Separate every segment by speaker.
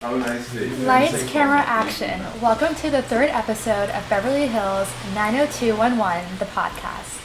Speaker 1: Lights, camera, action. Welcome to the third episode of Beverly Hills 90211, the podcast.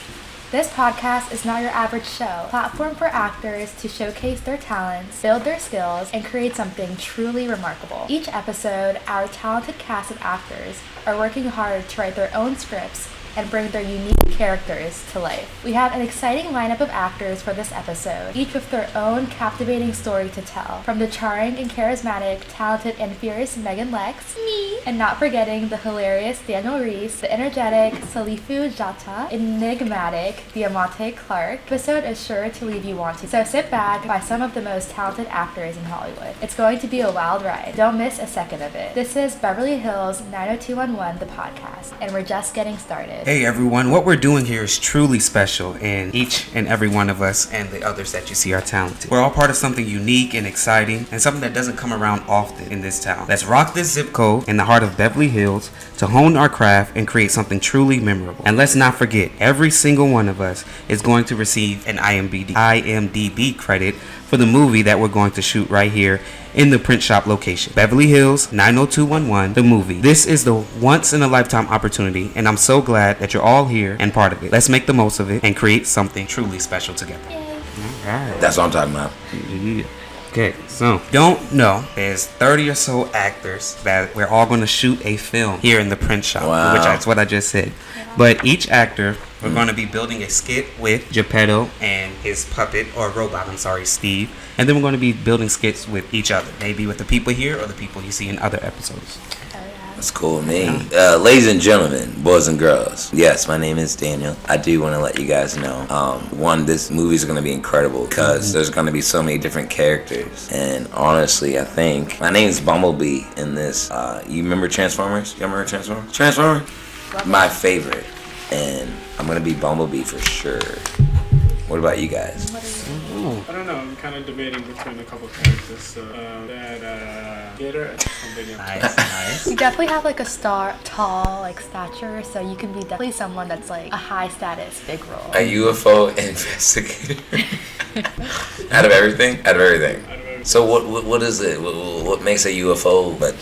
Speaker 1: This podcast is not your average show. Platform for actors to showcase their talents, build their skills, and create something truly remarkable. Each episode, our talented cast of actors are working hard to write their own scripts and bring their unique characters to life. We have an exciting lineup of actors for this episode, each with their own captivating story to tell. From the charming and charismatic, talented and fierce Meghane Lex, me, and not forgetting the hilarious Reece, the energetic Salifu Jatta, enigmatic Diamante Clarke. The episode is sure to leave you wanting. So sit back by some of the most talented actors in Hollywood. It's going to be a wild ride. Don't miss a second of it. This is Beverly Hills 90211, the podcast, and we're just getting started.
Speaker 2: Hey everyone, what we're doing here is truly special, and each and every one of us and the others that you see are talented. We're all part of something unique and exciting, and something that doesn't come around often in this town. Let's rock this zip code in the heart of Beverly Hills to hone our craft and create something truly memorable. And let's not forget, every single one of us is going to receive an IMDb credit for the movie that we're going to shoot right here in the print shop location. Beverly Hills 90211, the movie. This is the once in a lifetime opportunity, and I'm so glad that you're all here and part of it. Let's make the most of it and create something truly special together. Alright.
Speaker 3: That's what I'm talking about.
Speaker 2: Yeah. Okay, so don't know, there's 30 or so actors that we're all going to shoot a film here in the print shop.
Speaker 3: Wow.
Speaker 2: Which that's what I just said. But each actor, we're going to be building a skit with Geppetto and his puppet, or robot, Steve. And then we're going to be building skits with each other. Maybe with the people here or the people you see in other episodes.
Speaker 3: That's cool with me. Ladies and gentlemen, boys and girls. Yes, my name is Daniel. I do want to let you guys know. This movie is going to be incredible because there's going to be so many different characters. And honestly, I think my name's Bumblebee in this. You remember Transformers? You remember Transformers? Transformers? My favorite. And I'm going to be Bumblebee for sure. What about you guys?
Speaker 4: I don't know. I'm kind of debating between a couple characters. Gator and something else.
Speaker 2: Nice.
Speaker 1: You definitely have like a tall stature, so you can be definitely someone that's like a high status, big role.
Speaker 3: A UFO investigator. Out of everything? Out of everything. So what is it? What makes a UFO? But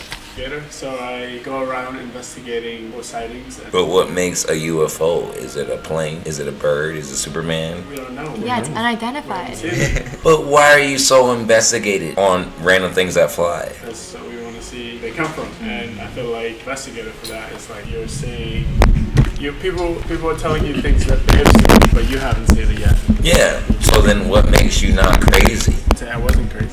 Speaker 4: So I go around investigating sightings.
Speaker 3: But what makes a UFO? Is it a plane? Is it a bird? Is it Superman?
Speaker 4: We don't know.
Speaker 1: Yeah, it's unidentified.
Speaker 3: But why are you so investigated on random things that fly?
Speaker 4: Because we want to see where they come from. And I feel like investigator for that is like you're saying, people are telling you things that they've seen, but you haven't seen it yet.
Speaker 3: Yeah. So then what makes you not crazy?
Speaker 4: I wasn't crazy.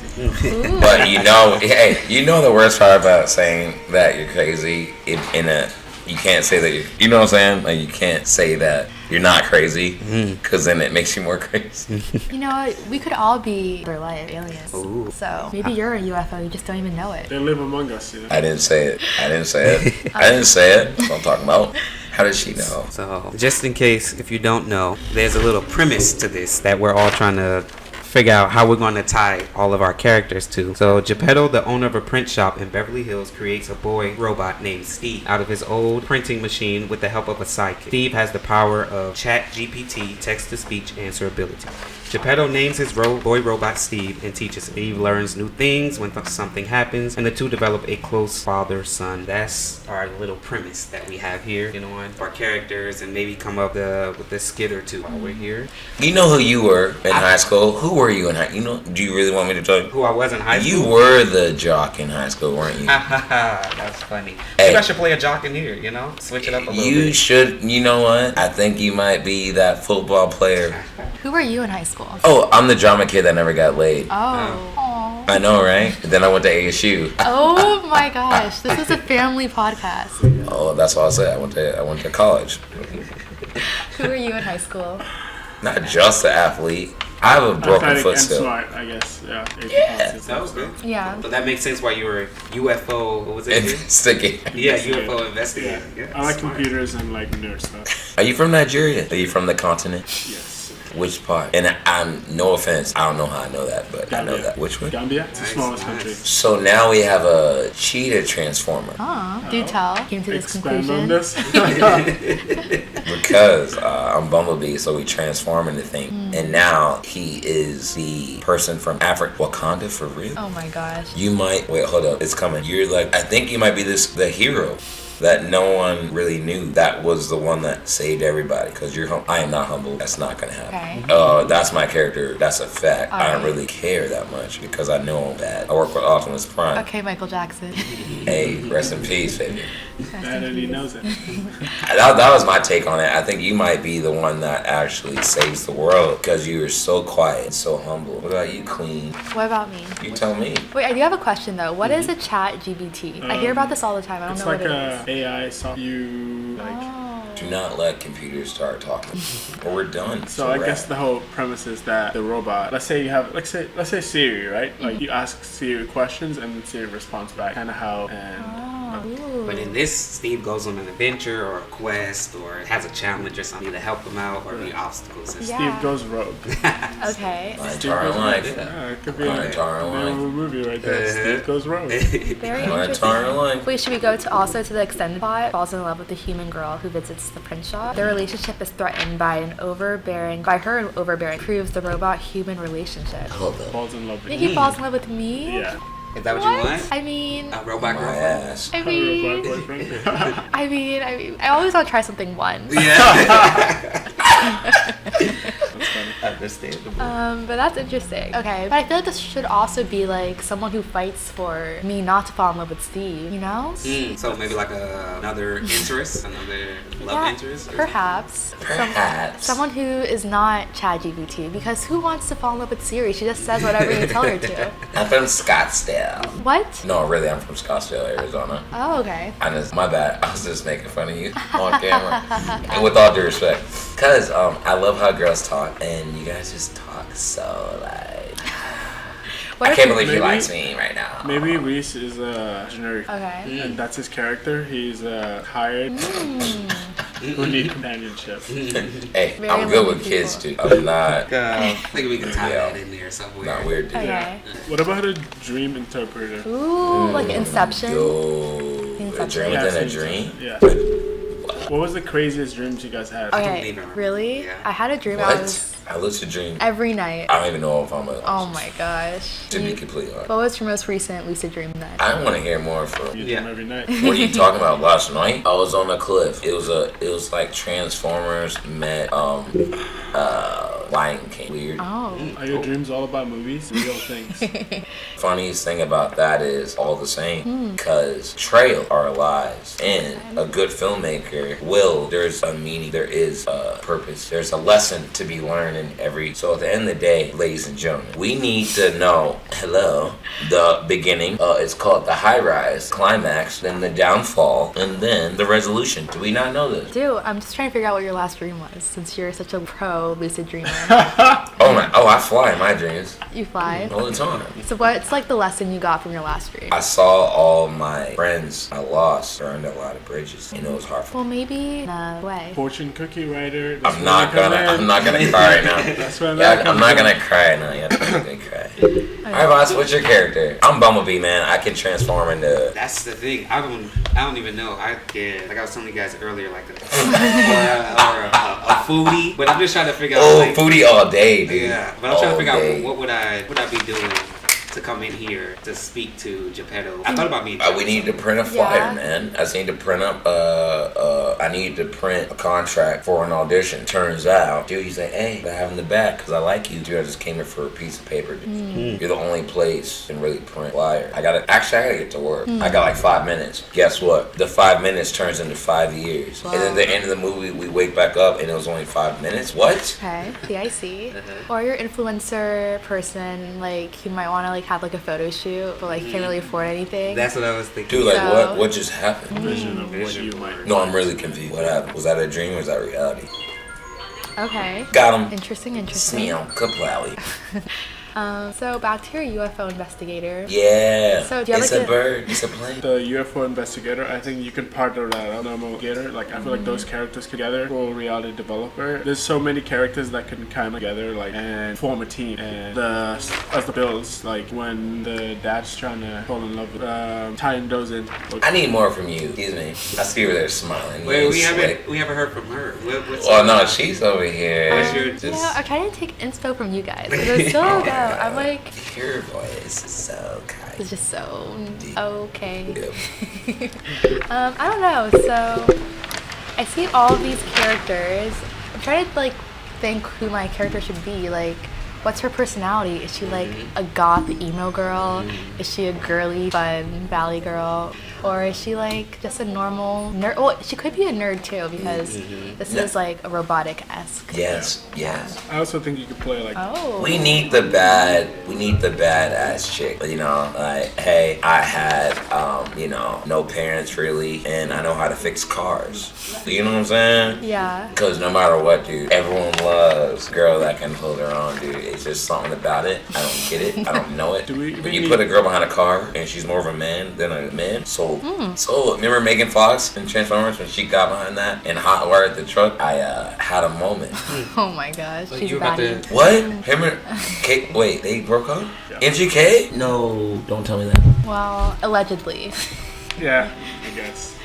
Speaker 3: But you know the worst part about saying that you're crazy you can't say that you know what I'm saying? Like you can't say that you're not crazy because then it makes you more crazy.
Speaker 1: You know what? We could all be their life aliens.
Speaker 2: Ooh.
Speaker 1: So maybe you're a UFO, you just don't even know it.
Speaker 4: They live among us, you know?
Speaker 3: I didn't say it. That's what I'm talking about. How does she know?
Speaker 2: So, just in case, if you don't know, there's a little premise to this that we're all trying to figure out how we're going to tie all of our characters to. So Geppetto, the owner of a print shop in Beverly Hills, creates a boy robot named Steve out of his old printing machine with the help of a sidekick. Steve has the power of ChatGPT, text-to-speech answerability. Geppetto names his boy robot Steve and teaches him. Steve learns new things when something happens, and the two develop a close father-son. That's our little premise that we have here, on our characters, and maybe come up with a skit or two while we're here.
Speaker 3: You know who you were in high school? Who were you in high school? Do you really want me to tell you?
Speaker 2: Who I was in high school?
Speaker 3: You were the jock in high school, weren't you?
Speaker 2: That's funny.
Speaker 3: Hey.
Speaker 2: Maybe I should play a jock in here, Switch it up a little bit.
Speaker 3: You should, you know what? I think you might be that football player.
Speaker 1: Who were you in high school?
Speaker 3: Oh, I'm the drama kid that never got laid.
Speaker 1: Oh.
Speaker 3: I know, right? Then I went to ASU.
Speaker 1: Oh my gosh, this is a family podcast.
Speaker 3: Oh, that's what I said. I went to college.
Speaker 1: Who were you in high school?
Speaker 3: Not just an athlete. I have a broken foot still.
Speaker 4: Smart, I guess. Yeah.
Speaker 2: That was good.
Speaker 1: Yeah.
Speaker 2: So that makes sense why you were UFO. What was it?
Speaker 3: Investigator.
Speaker 2: Yeah, UFO investigator.
Speaker 4: Yeah. I like computers and like nerd stuff.
Speaker 3: Are you from Nigeria? Are you from the continent?
Speaker 4: Yes.
Speaker 3: Which part? And I'm no offense, I don't know how I know that, but I know
Speaker 4: Gambia.
Speaker 3: that. Which one?
Speaker 4: Gambia? It's the smallest country.
Speaker 3: So now we have a cheetah transformer.
Speaker 1: Do tell. Came to this
Speaker 4: Expand
Speaker 1: conclusion.
Speaker 4: on this.
Speaker 3: Because I'm Bumblebee, so we transform into thing. And now he is the person from Africa. Wakanda for real?
Speaker 1: Oh my gosh.
Speaker 3: You might wait, hold up, it's coming. You're like, I think you might be the hero that no one really knew. That was the one that saved everybody. Because I am not humble. That's not gonna happen.
Speaker 1: Okay.
Speaker 3: That's my character. That's a fact. I don't
Speaker 1: Alright.
Speaker 3: really care that much because I know that I work with Optimus Prime.
Speaker 1: Okay, Michael Jackson.
Speaker 3: Hey, rest in peace, baby.
Speaker 4: And he knows it.
Speaker 3: That was my take on it. I think you might be the one that actually saves the world because you are so quiet and so humble. What about you, Queen?
Speaker 1: What about me?
Speaker 3: You tell me.
Speaker 1: Wait, I do have a question though. What is a chat GBT? I hear about this all the time. I don't
Speaker 4: It's
Speaker 1: know
Speaker 4: like
Speaker 1: what it
Speaker 4: a
Speaker 1: is.
Speaker 4: AI soft. You like.
Speaker 3: Do not let computers start talking, or we're done.
Speaker 4: So I guess the whole premise is that the robot. Let's say you have, let's say Siri, right? Like you ask Siri questions and Siri responds back. Kind of how
Speaker 1: Ooh.
Speaker 2: But in this, Steve goes on an adventure or a quest or has a challenge or something to help him out or be obstacles. And
Speaker 1: Yeah.
Speaker 4: Steve goes rogue.
Speaker 1: Okay.
Speaker 3: My
Speaker 4: Steve
Speaker 3: entire
Speaker 4: goes
Speaker 3: life.
Speaker 4: rogue. Yeah, it could be
Speaker 3: My
Speaker 4: a
Speaker 3: entire
Speaker 4: name of a
Speaker 3: life.
Speaker 4: movie right there. Steve goes rogue.
Speaker 1: Very
Speaker 3: My
Speaker 1: interesting.
Speaker 3: entire life.
Speaker 1: Wait, should we go to also to the extended plot? Falls in love with the human girl who visits the print shop. Their relationship is threatened by her overbearing proves the robot-human relationship.
Speaker 3: Hold up.
Speaker 4: Falls in love
Speaker 1: I
Speaker 4: with
Speaker 1: think
Speaker 4: you.
Speaker 1: he falls in love with me?
Speaker 4: Yeah.
Speaker 2: Is that what you want?
Speaker 1: I mean,
Speaker 2: A robot
Speaker 3: My
Speaker 2: girlfriend?
Speaker 3: ass.
Speaker 1: I
Speaker 4: Her
Speaker 1: mean,
Speaker 4: boyfriend.
Speaker 1: I always want to try something once.
Speaker 2: Yeah.
Speaker 4: That's funny.
Speaker 2: Understandable.
Speaker 1: But that's interesting. Okay, but I feel like this should also be like someone who fights for me not to fall in love with Steve, you know?
Speaker 2: So maybe like another interest, another love
Speaker 1: Yeah,
Speaker 2: interest? or-
Speaker 1: perhaps.
Speaker 3: Perhaps.
Speaker 1: Someone who is not ChatGPT, because who wants to fall in love with Siri? She just says whatever you tell her to.
Speaker 3: I'm from Scottsdale.
Speaker 1: What?
Speaker 3: No, really, I'm from Scottsdale, Arizona.
Speaker 1: Oh, okay.
Speaker 3: My bad. I was just making fun of you on camera. And with all due respect. Because I love how girls talk, and you guys just talk so like...
Speaker 1: What
Speaker 3: I
Speaker 1: if
Speaker 3: can't
Speaker 1: you-
Speaker 3: believe he
Speaker 4: Maybe-
Speaker 3: likes me right now.
Speaker 4: Maybe Reece is a generic.
Speaker 1: Okay.
Speaker 4: And that's his character. He's hired who need companionship.
Speaker 3: Hey,
Speaker 1: Very
Speaker 3: I'm good
Speaker 1: lovely
Speaker 3: with kids,
Speaker 1: people.
Speaker 3: too. I'm not...
Speaker 2: I think we can tie
Speaker 3: Yeah.
Speaker 2: that in there somewhere.
Speaker 3: Not weird, dude.
Speaker 1: Okay.
Speaker 4: What about a dream interpreter?
Speaker 1: Ooh, like Inception.
Speaker 3: Yo, a dream
Speaker 4: Yeah,
Speaker 3: within a
Speaker 4: same
Speaker 3: dream?
Speaker 4: time. Yeah. What was the craziest dreams you guys had?
Speaker 2: don't
Speaker 1: Okay,
Speaker 2: even-
Speaker 1: really?
Speaker 2: yeah.
Speaker 1: I had a dream I
Speaker 3: What?
Speaker 1: was
Speaker 3: I lucid dream.
Speaker 1: every night.
Speaker 3: I don't even know if I'm a...
Speaker 1: Oh my gosh.
Speaker 3: To be completely honest.
Speaker 1: What was your most recent lucid dream then?
Speaker 3: I want to hear more from...
Speaker 4: You
Speaker 2: Yeah.
Speaker 4: dream every night.
Speaker 3: What are you talking about? Last night, I was on a cliff. It was like Transformers met Lion King. Weird.
Speaker 1: Oh.
Speaker 4: Are your dreams all about movies? Real things.
Speaker 3: Funniest thing about that is all the same, because trail our lives, and a good filmmaker there's a meaning, there is a purpose, there's a lesson to be learned in every. So at the end of the day, ladies and gentlemen, we need to know, the beginning, it's called the high rise, climax, then the downfall, and then the resolution. Do we not know this?
Speaker 1: Dude, I'm just trying to figure out what your last dream was, since you're such a pro lucid dreamer.
Speaker 3: I fly in my dreams
Speaker 1: You fly.
Speaker 3: all the time.
Speaker 1: So what's like the lesson you got from your last dream?
Speaker 3: I saw all my friends I lost burned a lot of bridges, and it was hard for
Speaker 1: Well, maybe in a way.
Speaker 4: Fortune cookie writer. That's
Speaker 3: I'm
Speaker 4: when
Speaker 3: not
Speaker 4: they come
Speaker 3: gonna
Speaker 4: in.
Speaker 3: cry right now.
Speaker 4: That's when
Speaker 3: Yeah,
Speaker 4: they
Speaker 3: I'm
Speaker 4: come
Speaker 3: not
Speaker 4: in.
Speaker 3: gonna cry now. Yeah, I'm gonna cry. Alright, boss, what's your character? I'm Bumblebee, man. I can transform into...
Speaker 2: That's the thing. I don't even know. Like I was telling you guys earlier, like a foodie. But I'm just trying to figure out.
Speaker 3: Oh,
Speaker 2: like,
Speaker 3: foodie all day, dude.
Speaker 2: Yeah, but I'm trying to figure
Speaker 3: day.
Speaker 2: out what would I be doing to come in here to speak to Geppetto. I thought about me.
Speaker 3: We need to print a flyer,
Speaker 1: Yeah.
Speaker 3: man. I just need to print up, I need to print a contract for an audition. Turns out, dude, he's like, hey, I have in the back because I like you. Dude, I just came here for a piece of paper. You're the only place that can really print flyer. I gotta get to work. I got like 5 minutes. Guess what? The 5 minutes turns into 5 years.
Speaker 1: Wow.
Speaker 3: And then at the end of the movie, we wake back up and it was only 5 minutes. What?
Speaker 1: Okay, see, I see. Or your influencer person, like you might want to like have like a photo shoot, but like you can't really afford anything.
Speaker 2: That's what I was thinking.
Speaker 3: Dude, like,
Speaker 1: So-
Speaker 3: what just happened?
Speaker 4: Vision of what you might.
Speaker 3: No, I'm really confused. What happened? Was that a dream or was that reality?
Speaker 1: Okay.
Speaker 3: Got him.
Speaker 1: Interesting.
Speaker 3: Smeal, kaplally.
Speaker 1: So back to your UFO investigator.
Speaker 3: Yeah.
Speaker 1: So do you have
Speaker 3: it's
Speaker 1: like
Speaker 3: a bird. It's a plane.
Speaker 4: The UFO investigator, I think you can partner that out. Normal gator, like I feel like those characters together, full reality developer. There's so many characters that can come together, like and form a team. And as the Bills, like when the dad's trying to fall in love with tying those in.
Speaker 3: I need more from you. Excuse me. I see her there smiling.
Speaker 2: Wait, we
Speaker 3: Slick.
Speaker 2: haven't heard from her.
Speaker 3: Oh no, she's over here.
Speaker 1: I'm trying to take inspo from you guys. It's so good. I'm like,
Speaker 3: your voice is so kind.
Speaker 1: it's just so
Speaker 3: Deep.
Speaker 1: okay.
Speaker 3: Yep.
Speaker 1: I don't know. So I see all of these characters. I'm trying to like think who my character should be. Like, what's her personality? Is she like a goth emo girl? Is she a girly, fun valley girl? Or is she like just a normal nerd? Well, she could be a nerd too because this is like a robotic-esque.
Speaker 3: Yes.
Speaker 4: I also think you could play like
Speaker 1: Oh.
Speaker 3: We need the badass chick. You know, like, hey, I had, no parents really, and I know how to fix cars. You know what I'm saying?
Speaker 1: Yeah.
Speaker 3: Because no matter what, dude, everyone loves a girl that can hold her own, dude. It's just something about it. I don't get it. I don't know it. When you put a girl behind a car and she's more of a man than a man, so remember Megan Fox in Transformers when she got behind that and hot wired the truck? I had a moment.
Speaker 1: Oh my gosh.
Speaker 2: Like,
Speaker 1: She's
Speaker 2: you
Speaker 1: a
Speaker 2: about
Speaker 1: baddie.
Speaker 2: to-
Speaker 3: What? Him and Kate? Wait, they broke up?
Speaker 4: Yeah.
Speaker 3: MGK? No, don't tell me that.
Speaker 1: Well, allegedly.
Speaker 4: yeah, I guess.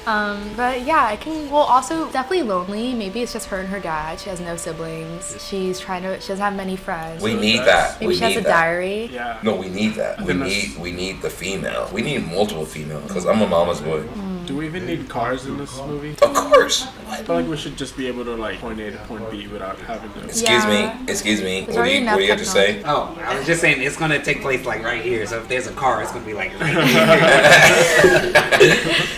Speaker 1: But yeah, also definitely lonely. Maybe it's just her and her dad. She has no siblings. She doesn't have many friends.
Speaker 3: We need that.
Speaker 1: Maybe
Speaker 3: We
Speaker 1: she has
Speaker 3: need
Speaker 1: a
Speaker 3: that.
Speaker 1: diary.
Speaker 4: Yeah.
Speaker 3: No, we need that. We need the female. We need multiple females. Because I'm a mama's boy.
Speaker 4: Do we even need cars in this movie?
Speaker 3: Of course.
Speaker 4: I feel like we should just be able to like point A to point B without having to.
Speaker 3: Excuse
Speaker 1: Yeah.
Speaker 3: me. Excuse me.
Speaker 1: There's
Speaker 3: What do
Speaker 1: already
Speaker 3: you
Speaker 1: enough
Speaker 3: have to say?
Speaker 2: Oh, I was just saying it's gonna take place like right here. So if there's a car, it's gonna be like right here.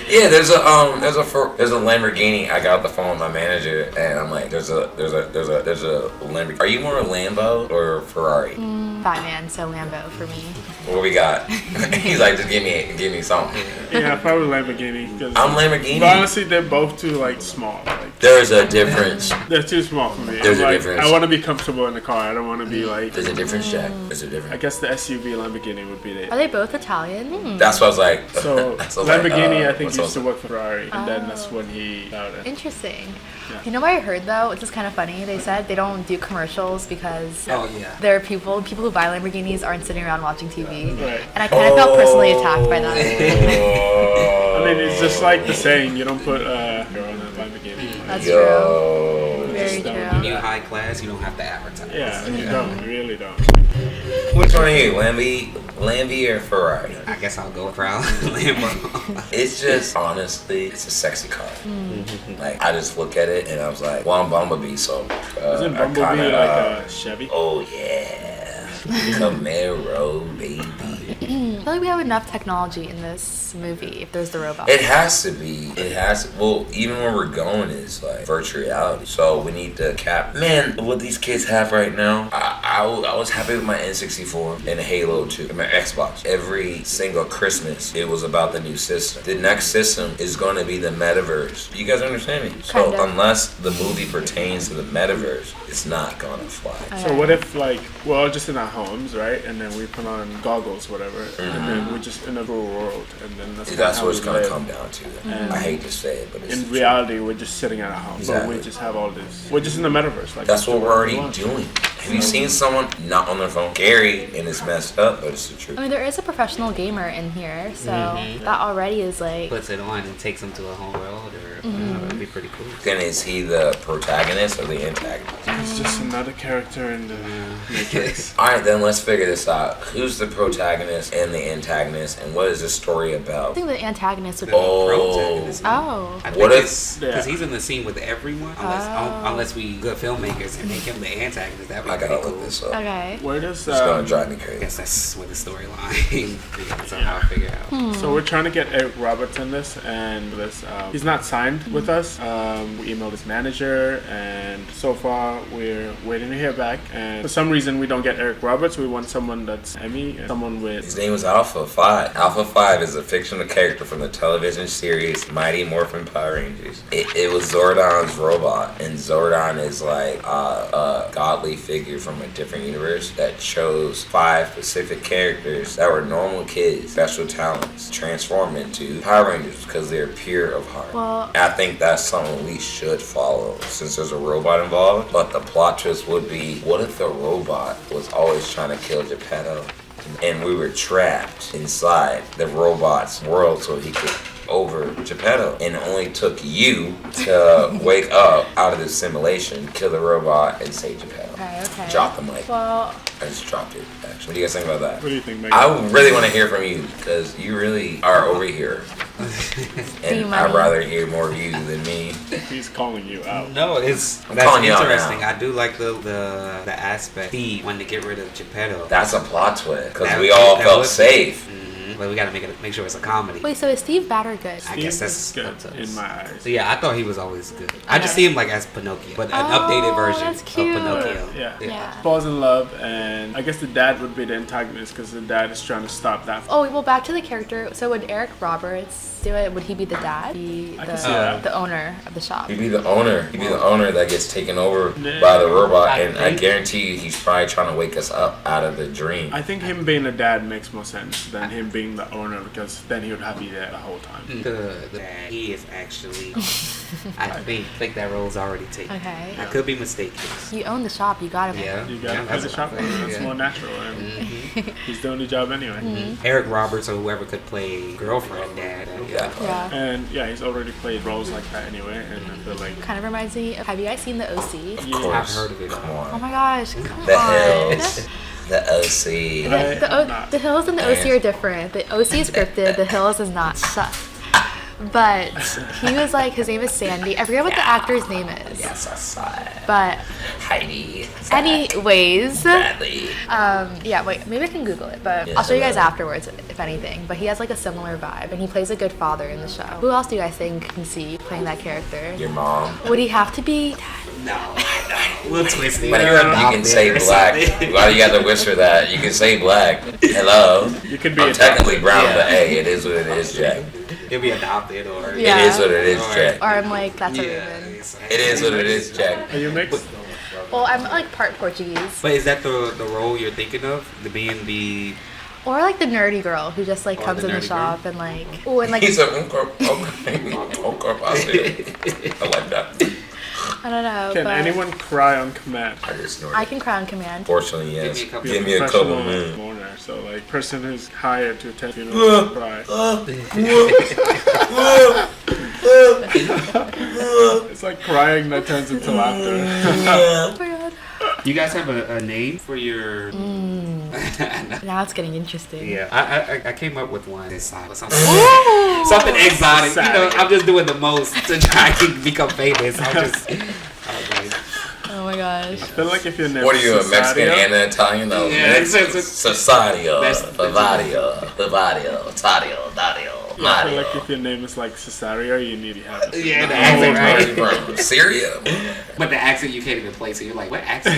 Speaker 3: Yeah, there's a Lamborghini. I got off the phone with my manager, and I'm like, there's a Lamborghini. Are you more a Lambo or Ferrari?
Speaker 1: Batman, so Lambo for me.
Speaker 3: What we got? He's like, just give me something.
Speaker 4: Yeah, probably Lamborghini.
Speaker 3: I'm Lamborghini.
Speaker 4: But honestly, they're both too like small. Like
Speaker 3: There's a difference.
Speaker 4: they're too small for me.
Speaker 3: There's
Speaker 4: I'm
Speaker 3: a
Speaker 4: like,
Speaker 3: difference.
Speaker 4: I want to be comfortable in the car. I don't want to be like.
Speaker 3: There's a difference, Jack. There's a
Speaker 4: I
Speaker 3: difference.
Speaker 4: guess the SUV Lamborghini would be the.
Speaker 1: Are they both Italian?
Speaker 3: That's what I was like.
Speaker 4: So
Speaker 3: That's what I was like,
Speaker 4: Lamborghini, I think,
Speaker 3: what's
Speaker 4: used to
Speaker 3: up?
Speaker 4: work for Ferrari, and then that's when he found it.
Speaker 1: Interesting.
Speaker 4: Yeah.
Speaker 1: You know what I heard though? It's just kind of funny. They said they don't do commercials because
Speaker 2: Oh yeah.
Speaker 1: there are people who buy Lamborghinis aren't sitting around watching TV.
Speaker 4: Right.
Speaker 1: And I kind of felt personally attacked by that.
Speaker 4: I mean, it's just like the saying, you don't put a girl in a Lamborghini.
Speaker 1: That's
Speaker 3: Yo.
Speaker 1: Very
Speaker 4: Don't
Speaker 1: true.
Speaker 4: do
Speaker 2: You
Speaker 4: that.
Speaker 2: high class, you don't have to advertise.
Speaker 4: Yeah, you don't. You really don't.
Speaker 3: Which one are you, Lamby or Ferrari?
Speaker 2: I guess I'll go proud Lambo.
Speaker 3: It's just, honestly, it's a sexy car. Like, I just look at it and I was like, well, I'm Bumblebee, so
Speaker 4: Isn't
Speaker 3: I
Speaker 4: Bumblebee
Speaker 3: kinda,
Speaker 4: like a Chevy?
Speaker 3: oh yeah, Camaro, baby.
Speaker 1: I feel like we have enough technology in this movie if there's the robot.
Speaker 3: It has to be. It has to. Well, even where we're going is like virtual reality. So we need to Man, what these kids have right now, I was happy with my N64 and Halo 2 and my Xbox. Every single Christmas, it was about the new system. The next system is going to be the metaverse. You guys understand me? So
Speaker 1: Kind of.
Speaker 3: unless the movie pertains to the metaverse, it's not going to fly.
Speaker 4: So what if like we're all just in our homes, right? And then we put on goggles, whatever, and then we're just in a real world, and then
Speaker 3: That's
Speaker 4: how
Speaker 3: what it's
Speaker 4: we
Speaker 3: going to
Speaker 4: live.
Speaker 3: come down to.
Speaker 4: And
Speaker 3: I hate to say it, but it's the
Speaker 4: In
Speaker 3: truth.
Speaker 4: reality, we're just sitting at our home, but
Speaker 3: Exactly.
Speaker 4: we just have all this. We're just in the metaverse, like
Speaker 3: That's what we're already
Speaker 4: we want.
Speaker 3: doing. Have you seen someone not on their phone? Scary, and it's messed up, but it's the truth.
Speaker 1: I mean, there is a professional gamer in here, so that already is like.
Speaker 2: Puts it on and takes them to a whole world, or that'd be pretty cool.
Speaker 3: Then is he the protagonist or the antagonist?
Speaker 4: It's just another character in the Matrix.
Speaker 3: Alright, then let's figure this out. Who's the protagonist and the antagonist, and what is the story
Speaker 1: I
Speaker 3: about?
Speaker 1: think the antagonist would be.
Speaker 2: Protagonist.
Speaker 1: Oh.
Speaker 2: I
Speaker 3: What
Speaker 2: think
Speaker 3: if-
Speaker 2: because he's in the scene with everyone, unless we good filmmakers and make him the antagonist, that'd be
Speaker 3: I
Speaker 2: pretty
Speaker 3: gotta
Speaker 2: cool.
Speaker 3: look this up.
Speaker 1: Okay.
Speaker 4: Where does
Speaker 3: It's gonna drive me
Speaker 2: I
Speaker 3: crazy.
Speaker 2: guess that's where the storyline somehow figure out.
Speaker 4: So we're trying to get Eric Roberts in this, and this he's not signed with us. We emailed his manager, and so far we're waiting to hear back. And for some reason, we don't get Eric Roberts. We want someone that's Emmy, and someone with...
Speaker 3: His name was Alpha 5. Alpha 5 is a fictional character from the television series Mighty Morphin Power Rangers. It was Zordon's robot, and Zordon is like a godly figure from a different universe that chose 5 specific characters that were normal kids, special talents, transform into Power Rangers because they're pure of heart.
Speaker 1: Well,
Speaker 3: I think that's something we should follow since there's a robot involved. But the plot twist would be, what if the robot was always trying to kill Geppetto and we were trapped inside the robot's world so he could over Geppetto, and it only took you to wake up out of this simulation, kill the robot, and save Geppetto.
Speaker 1: okay.
Speaker 3: Drop the mic.
Speaker 1: Well,
Speaker 3: I just dropped it, actually. What do you guys think about that?
Speaker 4: What do you think, Meghane?
Speaker 3: I really want to hear from you, because you really are over here. And I'd rather hear more of you than me.
Speaker 4: He's calling you out.
Speaker 2: No, that's
Speaker 3: calling you out
Speaker 2: interesting.
Speaker 3: now.
Speaker 2: I do like the aspect. Steve wanted to get rid of Geppetto.
Speaker 3: That's a plot twist, because
Speaker 2: That-
Speaker 3: we all
Speaker 2: that
Speaker 3: felt
Speaker 2: was-
Speaker 3: safe.
Speaker 2: But we gotta make sure it's a comedy.
Speaker 1: wait, so is Steve bad or good?
Speaker 2: I guess that's
Speaker 4: Steve is good in my eyes.
Speaker 2: So yeah, I thought he was always good. I just see him like as Pinocchio, but an updated version
Speaker 1: that's
Speaker 2: of
Speaker 1: cute.
Speaker 2: Pinocchio.
Speaker 1: Yeah.
Speaker 4: Falls in love, and I guess the dad would be the antagonist because the dad is trying to stop that.
Speaker 1: Oh, well, back to the character. So would Eric Roberts do it? Would he be the dad?
Speaker 4: I can see that.
Speaker 1: The owner of the shop?
Speaker 3: He'd be the owner. He'd be the owner that gets taken over by the robot, and I guarantee you he's probably trying to wake us up out of the dream.
Speaker 4: I think him being a dad makes more sense than him being the owner, because then he would have you there the whole time.
Speaker 2: He is actually. I think that role's already taken.
Speaker 1: Okay.
Speaker 2: I could be mistaken.
Speaker 1: You own the shop. You gotta.
Speaker 2: Yeah.
Speaker 4: You gotta play the shop. That's more natural, and he's doing the job anyway.
Speaker 2: Eric Roberts or whoever could play girlfriend dad.
Speaker 1: Yeah.
Speaker 4: And yeah, he's already played roles like that anyway, and I feel like
Speaker 1: Kind of reminds me of. Have you guys seen the OC?
Speaker 3: Of course.
Speaker 2: I've heard of it.
Speaker 3: Come
Speaker 1: Oh
Speaker 3: on.
Speaker 1: my gosh! Come
Speaker 3: The
Speaker 1: on.
Speaker 3: Hills. The OC.
Speaker 1: The Hills and the OC are different. The OC is scripted. The Hills is not. Shut. But he was like, his name is Sandy. I forget what the actor's name is.
Speaker 3: Yes, I saw it.
Speaker 1: But
Speaker 3: Heidi.
Speaker 1: anyways,
Speaker 3: Bradley.
Speaker 1: yeah, wait, maybe I can Google it, but
Speaker 3: Yeah,
Speaker 1: I'll show you guys
Speaker 3: right.
Speaker 1: afterwards if anything. But he has like a similar vibe, and he plays a good father in the show. Who else do you guys think can see playing that character?
Speaker 3: Your mom.
Speaker 1: Would he have to be?
Speaker 2: No. We'll twist it.
Speaker 3: But you can say black. Why do you have to whisper that? You can say black. Hello.
Speaker 4: you could be
Speaker 3: I'm
Speaker 4: a
Speaker 3: technically brown,
Speaker 2: Yeah.
Speaker 3: but hey, it is what it is, Jack.
Speaker 2: He'll be adopted or.
Speaker 1: Yeah.
Speaker 3: It is what it is, Jack.
Speaker 1: Or I'm like, that's a
Speaker 2: Yeah.
Speaker 1: Raven.
Speaker 3: It is what it is, Jack.
Speaker 4: Are you mixed?
Speaker 1: Well, I'm like part Portuguese.
Speaker 2: But is that the role you're thinking of? The being the.
Speaker 1: Or like the nerdy girl who just like
Speaker 2: Or
Speaker 1: comes
Speaker 2: the
Speaker 1: in the
Speaker 2: nerdy
Speaker 1: shop and like, oh, and like,
Speaker 3: He's a I like that.
Speaker 1: I don't know.
Speaker 4: Can
Speaker 1: but
Speaker 4: anyone cry on command?
Speaker 3: I just snorted.
Speaker 1: I can cry on command.
Speaker 3: Fortunately, yes.
Speaker 2: Give me a couple-
Speaker 3: Give me a couple
Speaker 4: Professional
Speaker 3: minutes.
Speaker 4: mourner, so like person who's hired to attend funerals and cry. It's like crying that turns into laughter.
Speaker 1: Oh my god.
Speaker 2: You guys have a name for your.
Speaker 1: Now it's getting interesting.
Speaker 2: Yeah, I came up with one. Something
Speaker 1: Ooh.
Speaker 2: something exotic. You know,
Speaker 4: Exotic.
Speaker 2: I'm just doing the most to try to become famous. I'm just.
Speaker 1: Oh my gosh.
Speaker 4: I feel like if your name
Speaker 3: What are
Speaker 4: is
Speaker 3: you, a Mexican
Speaker 4: Cesario,
Speaker 3: and an Italian? No,
Speaker 2: Yeah, it's-
Speaker 3: Cesario,
Speaker 2: That's-
Speaker 3: Bavario, Tadio, Dario,
Speaker 4: yeah, I feel
Speaker 3: Mario.
Speaker 4: like if your name is like Cesario, you need to have it.
Speaker 2: Yeah, the
Speaker 3: Oh,
Speaker 2: accent,
Speaker 3: where are
Speaker 2: right?
Speaker 3: you from? Syria?
Speaker 2: But the accent you can't even play, so you're like, what accent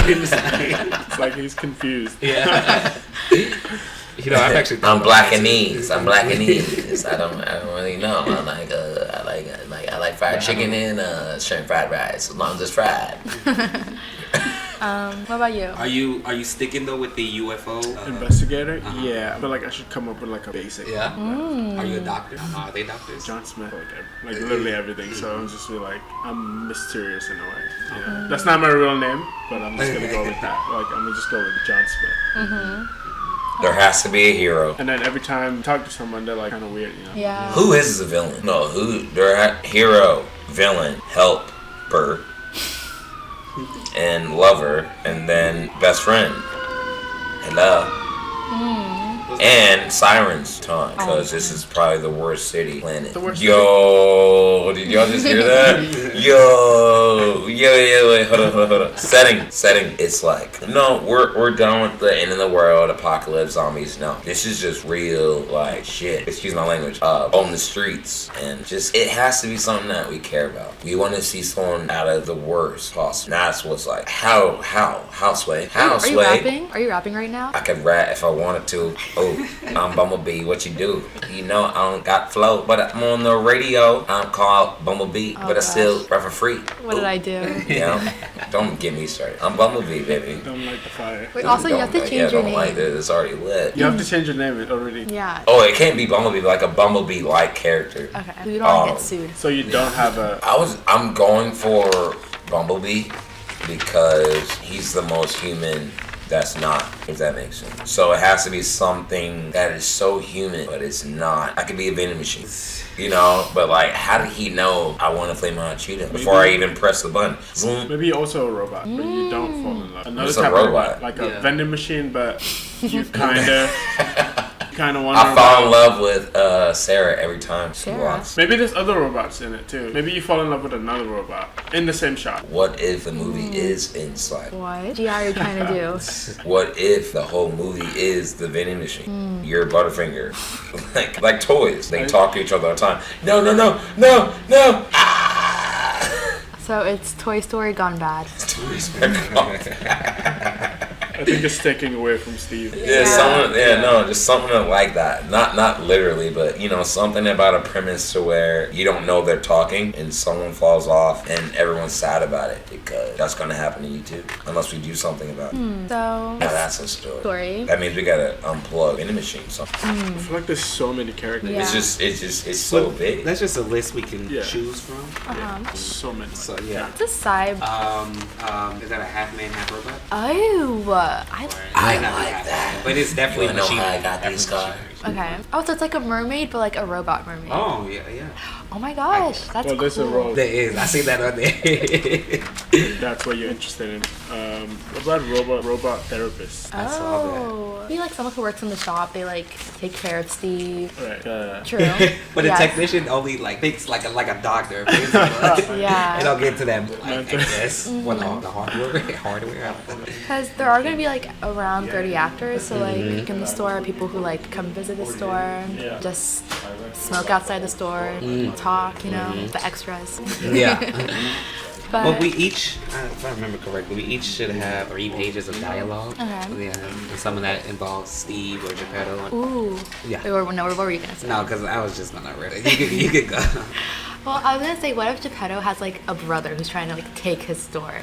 Speaker 2: is that?
Speaker 4: It's like he's confused.
Speaker 2: Yeah. You know, I've actually. thought
Speaker 3: I'm
Speaker 2: about
Speaker 3: black
Speaker 2: that
Speaker 3: and
Speaker 2: too.
Speaker 3: knees. I'm black and knees. I don't really know. I like fried chicken and shrimp fried rice, as long as it's fried.
Speaker 1: What about you?
Speaker 2: Are you sticking though with the UFO?
Speaker 4: Investigator? Yeah, I feel like I should come up with like a basic.
Speaker 2: Yeah.
Speaker 1: Mm.
Speaker 2: Are you a doctor? Are they doctors?
Speaker 4: John Smith, like literally everything. So I'm just feel like I'm mysterious in a way. Yeah. That's not my real name, but I'm just gonna go with that. Like I'm gonna just go with John Smith.
Speaker 3: There has to be a hero.
Speaker 4: And then every time I talk to someone, they're like kind of weird, you know.
Speaker 1: Yeah.
Speaker 3: Who is the villain? No, hero, villain, helper, and lover, and then best friend. Hello.
Speaker 2: Those
Speaker 3: And sirens ton, because this is probably the worst city planet.
Speaker 4: The worst
Speaker 3: Yo, did y'all just hear that? Yo, wait, hold on. Setting. It's like, no, we're done with the end of the world, apocalypse, zombies. No, this is just real, like, shit. Excuse my language. On the streets, and just it has to be something that we care about. We want to see someone out of the worst possible. That's what's like, how, Sway?
Speaker 1: Are you rapping? Are you rapping right now?
Speaker 3: I could rap if I wanted to. Oh, I'm Bumblebee. What you do? You know I don't got flow, but I'm on the radio. I'm called Bumblebee, but I still rap for free.
Speaker 1: What did I do?
Speaker 3: You know, don't get me started. I'm Bumblebee, baby.
Speaker 4: Don't light the fire.
Speaker 1: Wait, also you have to change your name.
Speaker 3: Like this. It's already lit.
Speaker 4: You have to change your name already.
Speaker 1: Yeah.
Speaker 3: Oh, it can't be Bumblebee, like a Bumblebee-like character.
Speaker 1: Okay. So you don't want to get sued.
Speaker 4: So you don't have a...
Speaker 3: I'm going for Bumblebee because he's the most human that's not, if that makes sense. So it has to be something that is so human, but it's not. I could be a vending machine, you know? But like, how did he know I want to play my cheetah before I even press the button? Zoom.
Speaker 4: Maybe you're also a robot, but you don't fall in love. Another
Speaker 3: It's a
Speaker 4: type
Speaker 3: robot.
Speaker 4: of robot, like a vending machine, but you kind of want
Speaker 3: I fall in love with Sarah every time she
Speaker 1: Sarah?
Speaker 3: walks.
Speaker 4: Maybe there's other robots in it too. Maybe you fall in love with another robot in the same shot.
Speaker 3: What if the movie is inside?
Speaker 1: What? GI are you trying to do?
Speaker 3: What if the whole movie is the vending machine? You're Butterfinger. like toys. They talk to each other all the time. No. Ah!
Speaker 1: So it's Toy Story gone bad.
Speaker 3: Toys are gone bad.
Speaker 4: I think it's taking away from Steve.
Speaker 3: Just something like that. Not literally, but you know, something about a premise to where you don't know they're talking and someone falls off and everyone's sad about it because that's gonna happen to you too, unless we do something about it.
Speaker 1: So
Speaker 3: Now that's a story. That means we gotta unplug any machine. So
Speaker 4: I feel like there's so many characters.
Speaker 1: Yeah.
Speaker 3: it's so big.
Speaker 2: That's just a list we can choose from.
Speaker 4: Yeah, so many.
Speaker 2: So yeah.
Speaker 1: It's a side.
Speaker 2: Is that a half man, half robot?
Speaker 1: Oh,
Speaker 3: I like that.
Speaker 2: But it's definitely
Speaker 3: You wanna know
Speaker 2: machine.
Speaker 3: how I got these cars?
Speaker 1: okay. Oh, so it's like a mermaid, but like a robot mermaid.
Speaker 2: Oh yeah.
Speaker 1: Oh my gosh, that's
Speaker 4: Well, there's a
Speaker 1: cool.
Speaker 4: role.
Speaker 2: There is. I see that on there.
Speaker 4: That's what you're interested in. What about robot therapists?
Speaker 2: I saw that.
Speaker 1: Oh, maybe like someone who works in the shop. They like take care of Steve.
Speaker 4: Right.
Speaker 1: True.
Speaker 2: But the
Speaker 1: Yes.
Speaker 2: technician only like thinks like a doctor. Basically.
Speaker 1: Yeah.
Speaker 2: And I'll get to that. I guess. What the hardware?
Speaker 1: Because there are gonna be like around 30 actors, so like in the store, people who like come visit the store, just smoke outside the store, talk, you know, the extras.
Speaker 2: Yeah.
Speaker 1: But
Speaker 2: Well, we each, if I remember correctly, we each should have 3 pages of dialogue.
Speaker 1: Okay.
Speaker 2: Yeah, and some of that involves Steve or Geppetto.
Speaker 1: ooh,
Speaker 2: Yeah.
Speaker 1: what were you gonna say?
Speaker 2: No, because I was just gonna read it. You could go.
Speaker 1: Well, I was gonna say, what if Geppetto has like a brother who's trying to like take his store?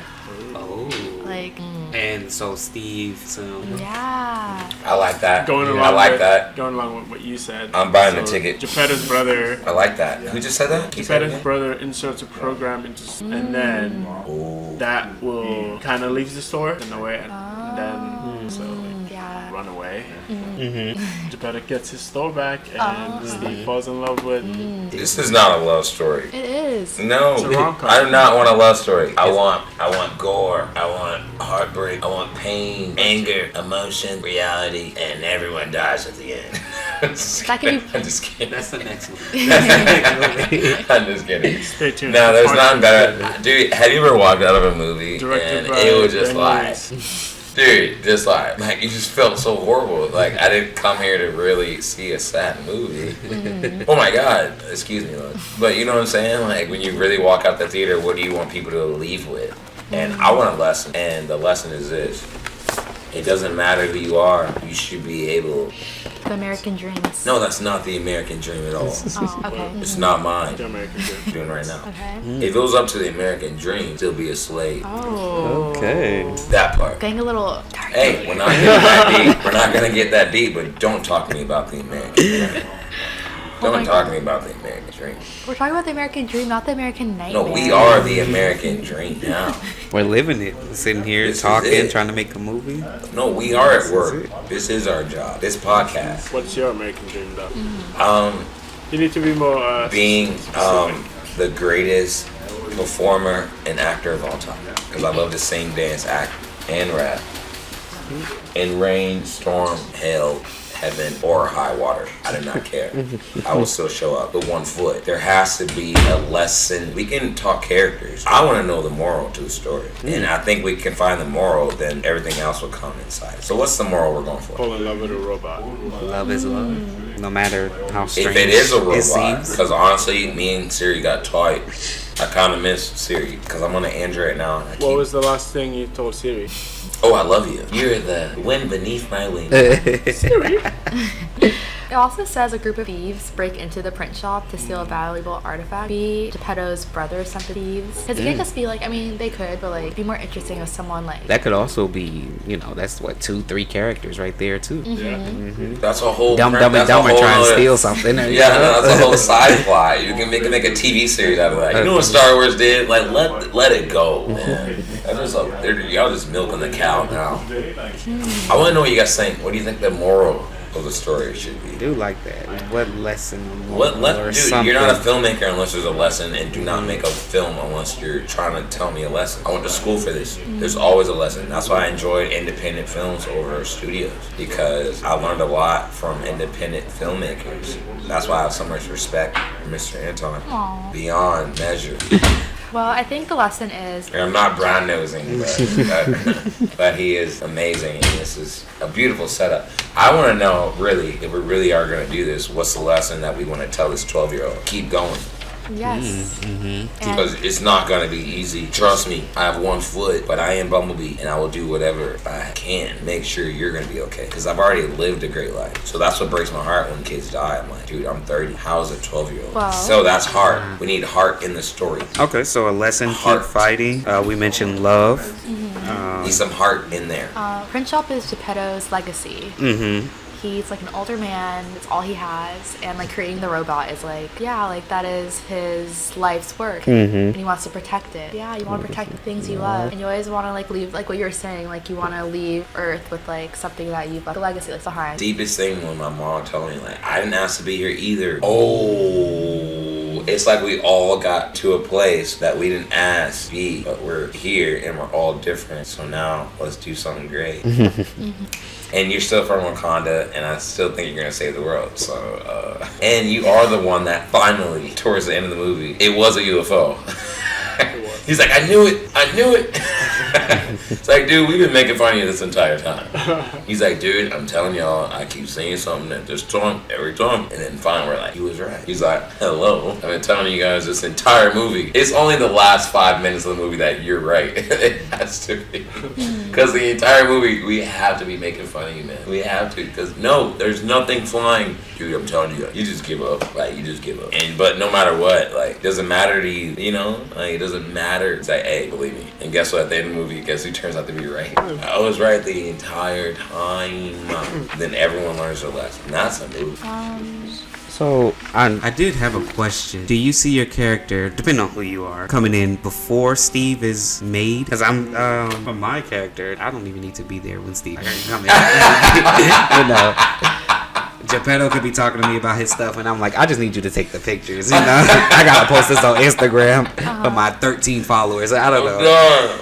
Speaker 2: Oh.
Speaker 1: Like,
Speaker 2: And so Steve,
Speaker 1: yeah.
Speaker 3: I like that.
Speaker 4: Going along
Speaker 3: I like
Speaker 4: with,
Speaker 3: that.
Speaker 4: Going along with what you said.
Speaker 3: I'm buying the ticket.
Speaker 4: Geppetto's brother.
Speaker 3: I like that. Who just said that? Can you say it
Speaker 4: Geppetto's
Speaker 3: again?
Speaker 4: brother inserts a program into, and then
Speaker 3: Ooh.
Speaker 4: that will kind of leaves the store in a way, and then so like,
Speaker 1: Yeah.
Speaker 4: run away. Geppetto gets his store back, and Steve falls in love with.
Speaker 3: This is not a love story.
Speaker 1: It is.
Speaker 3: No,
Speaker 4: It's a rom-com.
Speaker 3: I do not want a love story. I want gore. I want heartbreak. I want pain, anger, emotion, reality, and everyone dies at the end.
Speaker 1: That could be-
Speaker 3: I'm just kidding.
Speaker 2: That's the next one.
Speaker 3: I'm just kidding.
Speaker 4: Stay tuned.
Speaker 3: No, there's nothing better. Dude, have you ever walked out of a movie
Speaker 4: Directed
Speaker 3: and
Speaker 4: by
Speaker 3: it was just
Speaker 4: Ben
Speaker 3: like,
Speaker 4: Lewis.
Speaker 3: dude, just like you just felt so horrible. Like I didn't come here to really see a sad movie. Oh my God, excuse me, Lord. But you know what I'm saying? Like when you really walk out the theater, what do you want people to leave with? And I want a lesson, and the lesson is this: it doesn't matter who you are, you should be able.
Speaker 1: The American dreams.
Speaker 3: No, that's not the American dream at all.
Speaker 1: Oh, okay.
Speaker 3: It's not mine.
Speaker 4: The American Dream.
Speaker 3: I'm doing right now.
Speaker 1: Okay.
Speaker 3: If it was up to the American dream, still be a slave.
Speaker 1: Oh.
Speaker 2: Okay.
Speaker 3: That part.
Speaker 1: Getting a little dark.
Speaker 3: Hey, we're not getting that deep. We're not gonna get that deep, but don't talk to me about the American dream. Don't talk to me about the American dream.
Speaker 1: We're talking about the American dream, not the American nightmare.
Speaker 3: No, we are the American dream now.
Speaker 2: We're living it. Sitting here
Speaker 3: This is
Speaker 2: talking,
Speaker 3: it.
Speaker 2: trying to make a movie.
Speaker 3: No, we are at
Speaker 2: This
Speaker 3: work.
Speaker 2: is it.
Speaker 3: This is our job. This podcast.
Speaker 4: What's your American Dream, though? You need to be more.
Speaker 3: Being
Speaker 4: specific.
Speaker 3: the greatest performer and actor of all time. Because I love to sing, dance, act, and rap. In rain, storm, hail, heaven or high water. I did not care. I will still show up with 1 foot. There has to be a lesson. We can talk characters. I want to know the moral to the story. And I think we can find the moral, then everything else will come inside. So what's the moral we're going for?
Speaker 4: Fall in love with a robot.
Speaker 2: Love is love. No matter how strange
Speaker 3: If it is a robot,
Speaker 2: seems.
Speaker 3: because honestly, me and Siri got tight. I kind of miss Siri because I'm on an Android now. And
Speaker 4: What was the last thing you told Siri?
Speaker 3: Oh, I love you. You're the wind beneath my wings.
Speaker 4: Siri?
Speaker 1: It also says a group of thieves break into the print shop to steal a valuable artifact. Be Geppetto's brother sent the thieves. Because it can't just be like, I mean, they could, but like, it'd be more interesting if someone like...
Speaker 2: That could also be, that's what, 2-3 characters right there too.
Speaker 3: That's a whole
Speaker 2: Dumb and Dumber trying to steal something.
Speaker 3: Yeah, that's a whole side plot. You can make a TV series out of that. You know what Star Wars did? Like let it go, man. Y'all just milking the cow now. I want to know what you guys think. What do you think the moral of the story should be?
Speaker 2: I do like that. What lesson?
Speaker 3: Dude, you're not a filmmaker unless there's a lesson, and do not make a film unless you're trying to tell me a lesson. I went to school for this. There's always a lesson. That's why I enjoyed independent films over studios, because I learned a lot from independent filmmakers. That's why I have so much respect for Mr. Anton.
Speaker 1: Aww.
Speaker 3: Beyond measure.
Speaker 1: Well, I think the lesson is...
Speaker 3: I'm not brown nosing, but he is amazing, and this is a beautiful setup. I want to know, really, if we really are going to do this, what's the lesson that we want to tell this 12-year-old? Keep going.
Speaker 1: Yes.
Speaker 3: Because it's not going to be easy. Trust me, I have 1 foot, but I am Bumblebee, and I will do whatever I can. Make sure you're going to be okay. Because I've already lived a great life. So that's what breaks my heart when kids die. I'm like, dude, I'm 30. How is a 12-year-old?
Speaker 1: Well,
Speaker 3: so that's heart. We need heart in the story.
Speaker 2: Okay, so a lesson, keep fighting. We mentioned love.
Speaker 3: Need some heart in there.
Speaker 1: Print shop is Geppetto's legacy. He's like an older man, it's all he has, and like creating the robot is like, yeah, like that is his life's work, and he wants to protect it. Yeah, you want to protect the things you love, and you always want to like leave, like what you were saying, like you want to leave Earth with like something that you've left a legacy like behind.
Speaker 3: Deepest thing when my mom told me, like, I didn't ask to be here either. Oh, it's like we all got to a place that we didn't ask to be, but we're here and we're all different. So now let's do something great. And you're still from Wakanda, and I still think you're gonna save the world. So, and you are the one that finally, towards the end of the movie, it was a UFO. He's like, I knew it. It's like, dude, we've been making fun of you this entire time. He's like, dude, I'm telling y'all, I keep saying something at this time, every time. And then finally we're like, he was right. He's like, hello. I've been telling you guys this entire movie. It's only the last 5 minutes of the movie that you're right. It has to be. Because the entire movie, we have to be making fun of you, man. We have to. Because no, there's nothing flying. Dude, I'm telling you, you just give up. Like, you just give up. But no matter what, like, doesn't matter to you, you know? Like, it doesn't matter. It's like, hey, believe me. And guess what? At the end of the movie, guess who turns out to be right? I was right the entire time. Then everyone learns their lesson. That's a movie.
Speaker 2: So, I did have a question. Do you see your character, depending on who you are, coming in before Steve is made? Because I'm, for my character, I don't even need to be there when Steve comes in. Geppetto could be talking to me about his stuff, and I'm like, I just need you to take the pictures. I gotta post this on Instagram for my 13 followers. I don't know.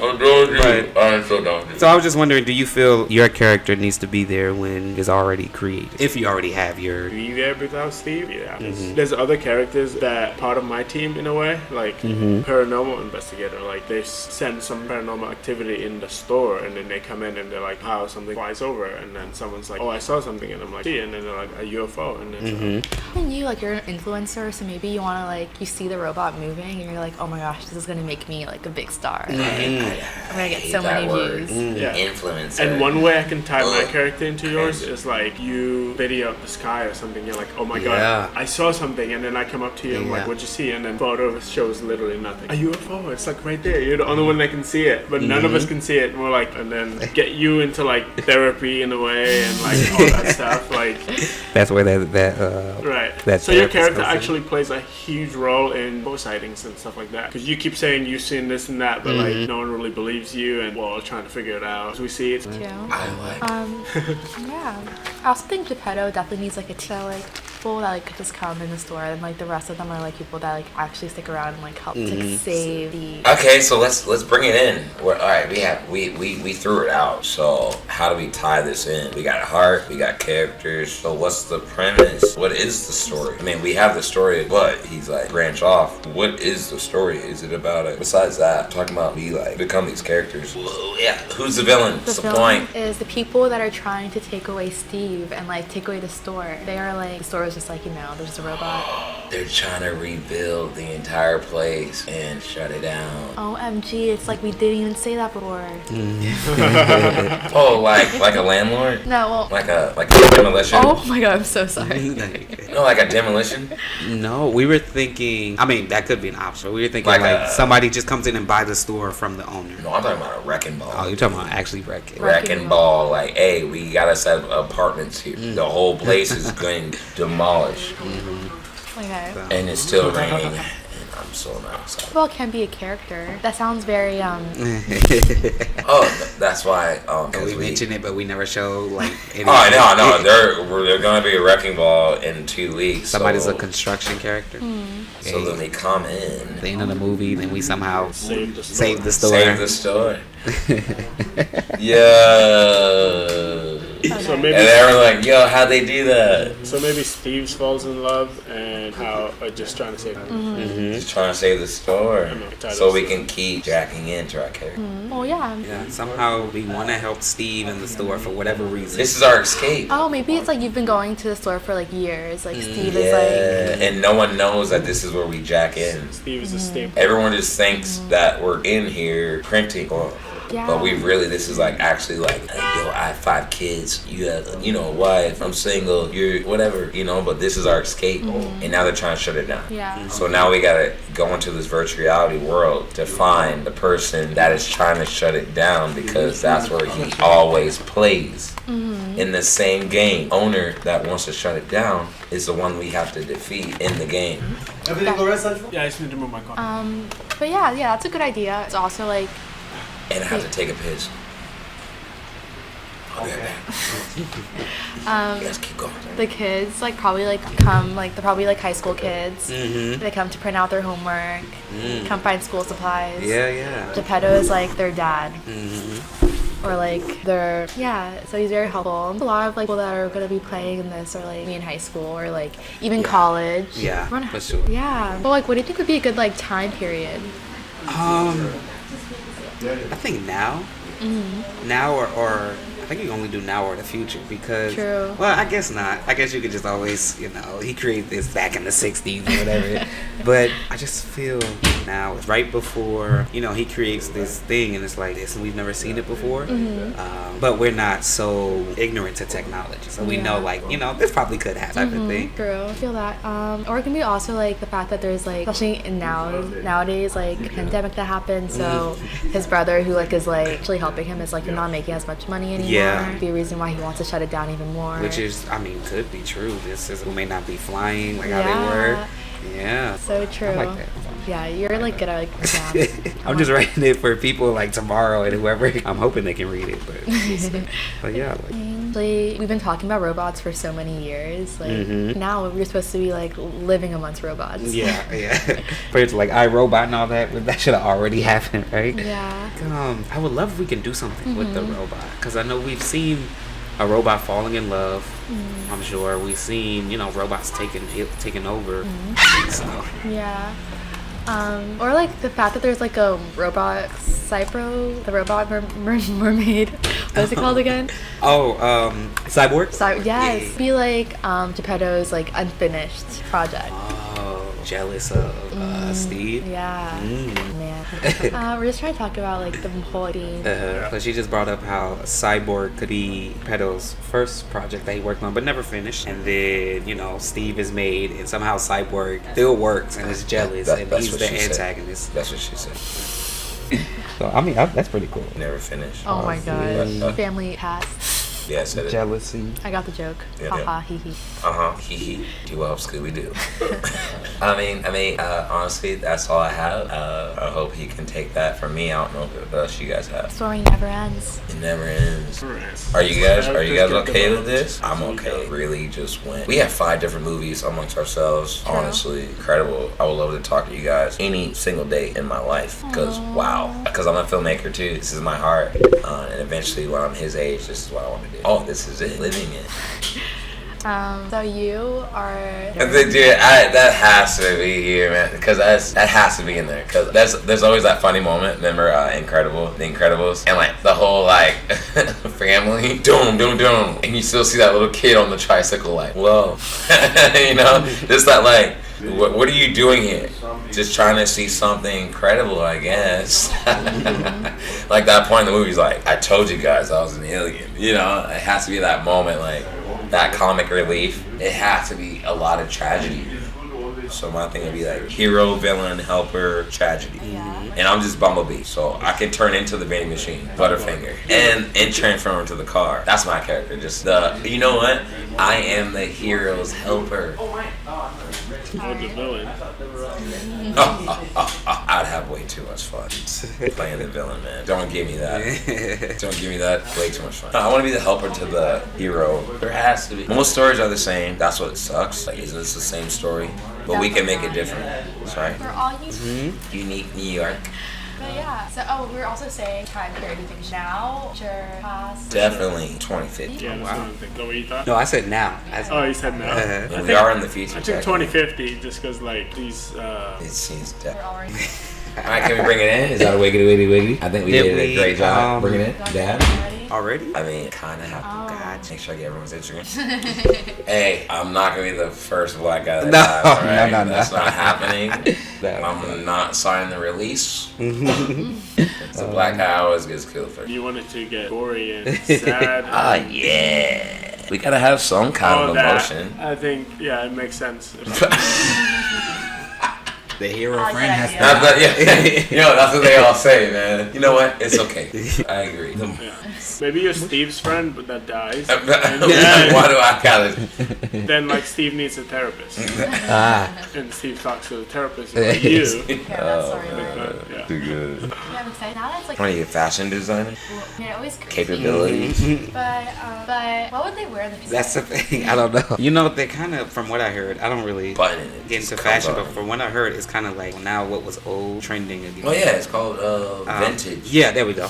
Speaker 3: I'm done. I'm so done.
Speaker 2: So I was just wondering, do you feel your character needs to be there when it's already created? If you already have your...
Speaker 4: Be there without Steve? Yeah. There's other characters that part of my team in a way, like paranormal investigator. Like they send some paranormal activity in the store, and then they come in and they're like, how something flies over, and then someone's like, oh, I saw something, and I'm like, see, and then they're like, a UFO, and then
Speaker 1: and you like, you're an influencer, so maybe you want to like, you see the robot moving and you're like, oh my gosh, this is gonna make me like a big star. Like, I'm gonna get so many views.
Speaker 4: Yeah.
Speaker 3: Influencer.
Speaker 4: And one way I can tie my character into yours is like, you video up the sky or something, you're like, oh my god, I saw something, and then I come up to you and I'm like, what'd you see? And then photo shows literally nothing. A UFO, it's like right there, you're the only one that can see it, but none of us can see it. We're like, and then get you into like therapy in a way, and like all that stuff, like
Speaker 2: that's where that
Speaker 4: so your character actually plays a huge role in ghost sightings and stuff like that, because you keep saying you've seen this and that, but like no one really believes you, and we're all trying to figure it out as we see it.
Speaker 1: Too.
Speaker 3: I like
Speaker 1: yeah. I also think Geppetto definitely needs like a like people that like could just come in the store, and like the rest of them are like people that like actually stick around and like help to save the.
Speaker 3: Okay, so let's bring it in. All right, we threw it out. So how do we tie this in? We got heart, we got characters. So what's the premise? What is the story? I mean, we have the story, but he's like branch off. What is the story? Is it about it? Besides that, talking about we like become these characters. Whoa, yeah, who's the villain? What's the
Speaker 1: villain
Speaker 3: point?
Speaker 1: Is the people that are trying to take away Steve and like take away the store. They are like the store is just like, you know, there's just a robot.
Speaker 3: They're trying to rebuild the entire place and shut it down.
Speaker 1: OMG, it's like we didn't even say that before.
Speaker 3: Oh, like a landlord?
Speaker 1: No, well,
Speaker 3: Like a demolition?
Speaker 1: oh my god, I'm so sorry.
Speaker 3: No, like a demolition?
Speaker 2: No, we were thinking. I mean, that could be an option. We were thinking like somebody just comes in and buy the store from the owner.
Speaker 3: No, I'm talking about a wrecking ball.
Speaker 2: Oh, you're talking about actually wrecking.
Speaker 3: Wrecking ball, like, hey, we gotta set apartments here. The whole place is going demolished,
Speaker 1: Okay.
Speaker 3: and it's still raining. And I'm so not excited.
Speaker 1: Well, can be a character. That sounds very
Speaker 3: Oh, that's why. Cause
Speaker 2: We mentioned it, but we never show like. Any
Speaker 3: Oh no, they're gonna be a wrecking ball in 2 weeks.
Speaker 2: Somebody's
Speaker 3: so,
Speaker 2: a construction character.
Speaker 3: So then they come in,
Speaker 2: At the end of the movie, then we somehow
Speaker 4: Save the store.
Speaker 2: save the store.
Speaker 3: save the store. Yeah.
Speaker 4: So
Speaker 3: And
Speaker 4: maybe
Speaker 3: they were like, yo, how'd they do that?
Speaker 4: so maybe Steve falls in love and how just trying to save him.
Speaker 3: Just trying to save the store.
Speaker 4: Mm-hmm.
Speaker 3: So we can keep jacking into our character.
Speaker 1: Oh yeah.
Speaker 2: Yeah, somehow we want to help Steve in the store for whatever reason.
Speaker 3: This is our escape.
Speaker 1: Oh, maybe it's like you've been going to the store for like years. Like Steve
Speaker 3: Yeah,
Speaker 1: is like.
Speaker 3: and no one knows that this is where we jack in.
Speaker 4: Steve is a staple.
Speaker 3: Everyone just thinks that we're in here printing.
Speaker 1: Yeah.
Speaker 3: But this is like actually like, yo, I have 5 kids. You have, a wife. I'm single. You're whatever, but this is our escape. And now they're trying to shut it down.
Speaker 1: Yeah.
Speaker 3: So now we gotta go into this virtual reality world to find the person that is trying to shut it down, because that's where he always plays. In the same game. Owner that wants to shut it down is the one we have to defeat in the game.
Speaker 5: Everything all right, Salifu?
Speaker 4: Yeah, I just need to move my car.
Speaker 1: But yeah, that's a good idea. It's also like.
Speaker 3: And I have to take a piss. I'll be right back. You guys keep going.
Speaker 1: The kids like probably like come like they're probably like high school kids. They come to print out their homework, come find school supplies.
Speaker 2: Yeah.
Speaker 1: Geppetto is like their dad. Or like they're so he's very helpful. A lot of like people that are gonna be playing in this are like me in high school or like even college.
Speaker 2: Yeah,
Speaker 1: We're not-
Speaker 2: for sure.
Speaker 1: Yeah. But like what do you think would be a good like time period?
Speaker 2: I think now. Now or I think you can only do now or the future because.
Speaker 1: True.
Speaker 2: Well, I guess not. I guess you could just always, he created this back in the '60s or whatever. But I just feel now it's right before he creates this thing and it's like this and we've never seen it before. But we're not so ignorant to technology, so we know like this probably could happen type of thing.
Speaker 1: True. I feel that. Or it can be also like the fact that there's like especially nowadays like pandemic that happened. So his brother who like is like actually helping him is like you're not making as much money anymore.
Speaker 2: Yeah.
Speaker 1: Be a reason why he wants to shut it down even more.
Speaker 2: Which is, could be true. This is may not be flying like how they
Speaker 1: Yeah.
Speaker 2: were. Yeah.
Speaker 1: So true.
Speaker 2: I like that.
Speaker 1: Yeah, you're like good at like exams.
Speaker 2: I'm just writing it for people like tomorrow and whoever. I'm hoping they can read it, but yeah. Like,
Speaker 1: Like, we've been talking about robots for so many years. Like now we're supposed to be like living amongst robots.
Speaker 2: yeah. Compared to like iRobot and all that, but that should have already happened, right?
Speaker 1: Yeah.
Speaker 2: I would love if we can do something with the robot, because I know we've seen a robot falling in love. I'm sure we've seen robots taking over. So
Speaker 1: Yeah. Or like the fact that there's like a robot Cypro, the robot mermaid. What is it called again?
Speaker 2: Cyborg.
Speaker 1: Yes. Be like Geppetto's like unfinished project.
Speaker 2: Jealous of Steve.
Speaker 1: Yeah. Man. We're just trying to talk about like the whole theme.
Speaker 2: But she just brought up how Cyborg could be Pedro's first project that he worked on but never finished, and then Steve is made and somehow Cyborg still works and is jealous and
Speaker 3: That's
Speaker 2: he's
Speaker 3: what
Speaker 2: the
Speaker 3: she said.
Speaker 2: antagonist.
Speaker 3: That's what she said.
Speaker 2: So that's pretty cool.
Speaker 3: Never finished.
Speaker 1: Oh my god. Family past.
Speaker 3: Yeah, I said it.
Speaker 2: Jealousy.
Speaker 1: I got the joke.
Speaker 3: Yeah,
Speaker 1: Haha, hee hee.
Speaker 3: Hee hee. Do well, Scooby Doo. Honestly, that's all I have. I hope you can take that from me. I don't know what else you guys have.
Speaker 1: Story never ends.
Speaker 3: It never ends. Are you guys okay with this? I'm okay. Really just went. We have 5 different movies amongst ourselves.
Speaker 1: True.
Speaker 3: Honestly, incredible. I would love to talk to you guys any single day in my life. Because because I'm a filmmaker too. This is my heart. And eventually when I'm his age, this is what I want to do. Oh, this is it. Living it.
Speaker 1: So you are.
Speaker 3: Dude, that has to be here, man. Because that has to be in there. Because there's always that funny moment. Remember, The Incredibles, and like the whole like family, doom, and you still see that little kid on the tricycle, like, whoa, you know, just that like. What are you doing here? Just trying to see something incredible, I guess. Like that point in the movie, he's like, I told you guys I was an alien. You know, it has to be that moment, like that comic relief. It has to be a lot of tragedy. So my thing would be like hero, villain, helper, tragedy.
Speaker 1: Yeah.
Speaker 3: And I'm just Bumblebee, so I can turn into the vending machine, Butterfinger, and transform into the car. That's my character. Just you know what? I am the hero's helper.
Speaker 4: Or the villain.
Speaker 3: I'd have way too much fun playing the villain, man. Don't give me that. Don't give me that. Way too much fun. I want to be the helper to the hero. There has to be. Most stories are the same. That's what sucks. Like, isn't this the same story? But we can make it different. Sorry.
Speaker 1: We're all unique.
Speaker 3: Unique New York.
Speaker 1: But yeah. So, we were also saying time period you think now, future, past.
Speaker 3: Definitely 2050.
Speaker 4: Yeah, that's what I'm thinking. Is that what you thought?
Speaker 2: No, I said now.
Speaker 4: Oh, you said no?
Speaker 3: And we are in the future.
Speaker 4: I think 2050, just because, like, these...
Speaker 3: It seems
Speaker 1: We're
Speaker 3: dead.
Speaker 1: already.
Speaker 3: Alright, can we bring it in? Is that a wiggity? I think we did a great job bringing it in. Dad?
Speaker 2: Already?
Speaker 3: I mean, kind of have to.
Speaker 1: Oh.
Speaker 3: God, make sure I get everyone's Instagram. Hey, I'm not going to be the first black guy that
Speaker 2: No,
Speaker 3: dies, right?
Speaker 2: no.
Speaker 3: That's not happening.
Speaker 2: No.
Speaker 3: I'm not signing the release. So black guy always gets killed first.
Speaker 4: You wanted to get gory and sad.
Speaker 3: Oh, yeah. We got to have some kind of emotion.
Speaker 4: I think, yeah, it makes sense.
Speaker 2: The hero
Speaker 1: I like
Speaker 2: friend has
Speaker 1: that
Speaker 2: to.
Speaker 3: You know, that's what they all say, man. You know what? It's okay. I agree.
Speaker 4: Yeah. Maybe you're Steve's friend, but that dies.
Speaker 3: Why do I got it?
Speaker 4: Then, like, Steve needs a therapist. And Steve talks to the therapist
Speaker 2: Yeah,
Speaker 4: about you.
Speaker 1: Yeah, that's storyline.
Speaker 4: Yeah.
Speaker 3: Too good.
Speaker 1: Yeah, I'm excited. Now that's like.
Speaker 3: What are you, a fashion designer?
Speaker 1: I mean, it always creeps me.
Speaker 3: Capabilities?
Speaker 1: But what would they wear in the future?
Speaker 2: That's the thing. I don't know. You know, they kind of, from what I heard, I don't really
Speaker 3: Button it.
Speaker 2: get into
Speaker 3: Just
Speaker 2: fashion,
Speaker 3: comes
Speaker 2: but from what I heard, it's kind of like now what was old trending again.
Speaker 3: Oh yeah, it's called vintage.
Speaker 2: Yeah, there we go.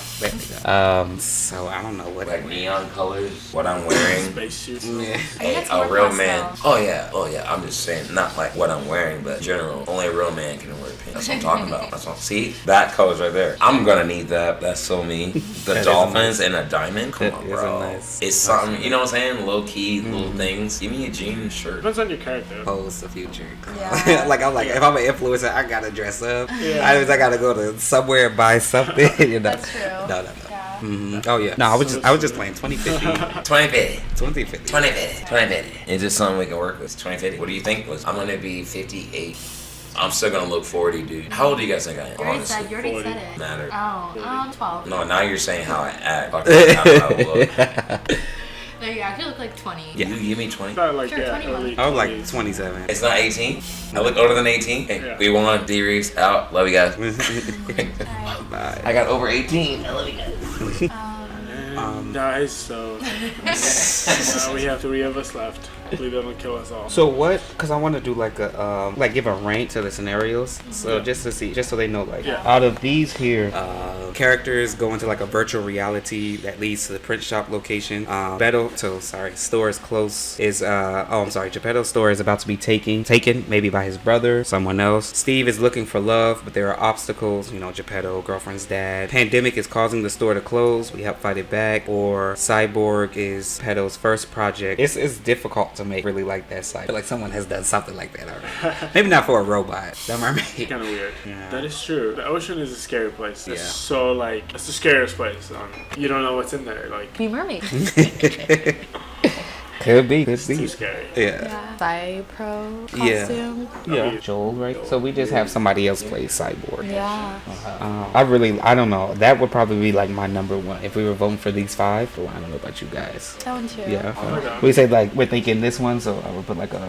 Speaker 2: So I don't know what.
Speaker 3: Like neon colors. What I'm wearing.
Speaker 4: Spacesuits.
Speaker 2: Yeah.
Speaker 1: I think
Speaker 3: Hey,
Speaker 1: it's
Speaker 3: a
Speaker 1: more
Speaker 3: real
Speaker 1: pastel.
Speaker 3: man. Oh yeah. I'm just saying, not like what I'm wearing, but in general. Only a real man can wear pink. That's what I'm talking about. That's what. See, that color's right there. I'm gonna need that. That's so me. The
Speaker 2: That
Speaker 3: dolphins
Speaker 2: is
Speaker 3: and a diamond. Come
Speaker 2: That
Speaker 3: on,
Speaker 2: is a
Speaker 3: bro.
Speaker 2: nice-
Speaker 3: It's something. You know what I'm saying? Low key, little things. Give me a jean shirt.
Speaker 4: Depends on your character.
Speaker 2: Pose the future.
Speaker 1: Yeah.
Speaker 2: Like I'm like, if I'm an influencer, I gotta dress up.
Speaker 4: Yeah.
Speaker 2: I gotta go to somewhere and buy something. You know.
Speaker 1: That's true.
Speaker 2: No.
Speaker 1: Yeah.
Speaker 2: Oh yeah. No, I was just playing 2050.
Speaker 3: 2050.
Speaker 2: 2050.
Speaker 3: 2050. Is this something we can work with? 2050. What do you think? I'm gonna be 58. I'm still gonna look 40, dude. How old do you guys think I am?
Speaker 1: You already
Speaker 3: Honestly.
Speaker 1: said, you already
Speaker 4: 40.
Speaker 1: said it.
Speaker 3: Matter.
Speaker 1: Oh, 12.
Speaker 3: No, now you're saying how I act. Fuck, how I look.
Speaker 1: No, you actually look like 20.
Speaker 2: Yeah.
Speaker 3: You give me 20.
Speaker 4: Not like,
Speaker 1: Sure,
Speaker 4: yeah,
Speaker 1: 21.
Speaker 4: early
Speaker 2: I was like
Speaker 4: 20s.
Speaker 2: 27.
Speaker 3: It's not 18. I look older than 18. Hey,
Speaker 4: Yeah.
Speaker 3: we won. D-Reece out. Love you guys.
Speaker 1: Alright.
Speaker 2: Bye.
Speaker 3: I got over 18. I love you guys.
Speaker 4: And dies, so now we have 3 of us left. Hopefully they don't kill us all.
Speaker 2: So what? Because I want to do like a give a rank to the scenarios. So just so they know, like
Speaker 4: Yeah.
Speaker 2: out of these here, characters go into like a virtual reality that leads to the print shop location. Store is close. Geppetto's store is about to be taken maybe by his brother, someone else. Steve is looking for love, but there are obstacles. You know, Geppetto, girlfriend's dad. Pandemic is causing the store to close. We help fight it back. Or Cyborg is Geppetto's first project. It's difficult to make really like that side. I feel like someone has done something like that already. Maybe not for a robot. The mermaid.
Speaker 4: Kind of weird.
Speaker 2: Yeah.
Speaker 4: That is true. The ocean is a scary place. It's
Speaker 2: Yeah.
Speaker 4: so like it's the scariest place. You don't know what's in there. Like
Speaker 1: Be mermaid.
Speaker 2: Could be.
Speaker 4: it's too scary.
Speaker 2: Yeah.
Speaker 1: Yeah. Cypro
Speaker 2: Yeah.
Speaker 1: costume.
Speaker 2: Yeah. Joel, right? So we just have somebody else play Cyborg.
Speaker 1: Yeah.
Speaker 2: I don't know. That would probably be like my number one. If we were voting for these 5, well, I don't know about you guys.
Speaker 1: That one too.
Speaker 2: Yeah.
Speaker 4: my God.
Speaker 2: We say like, we're thinking this one, so I would put like a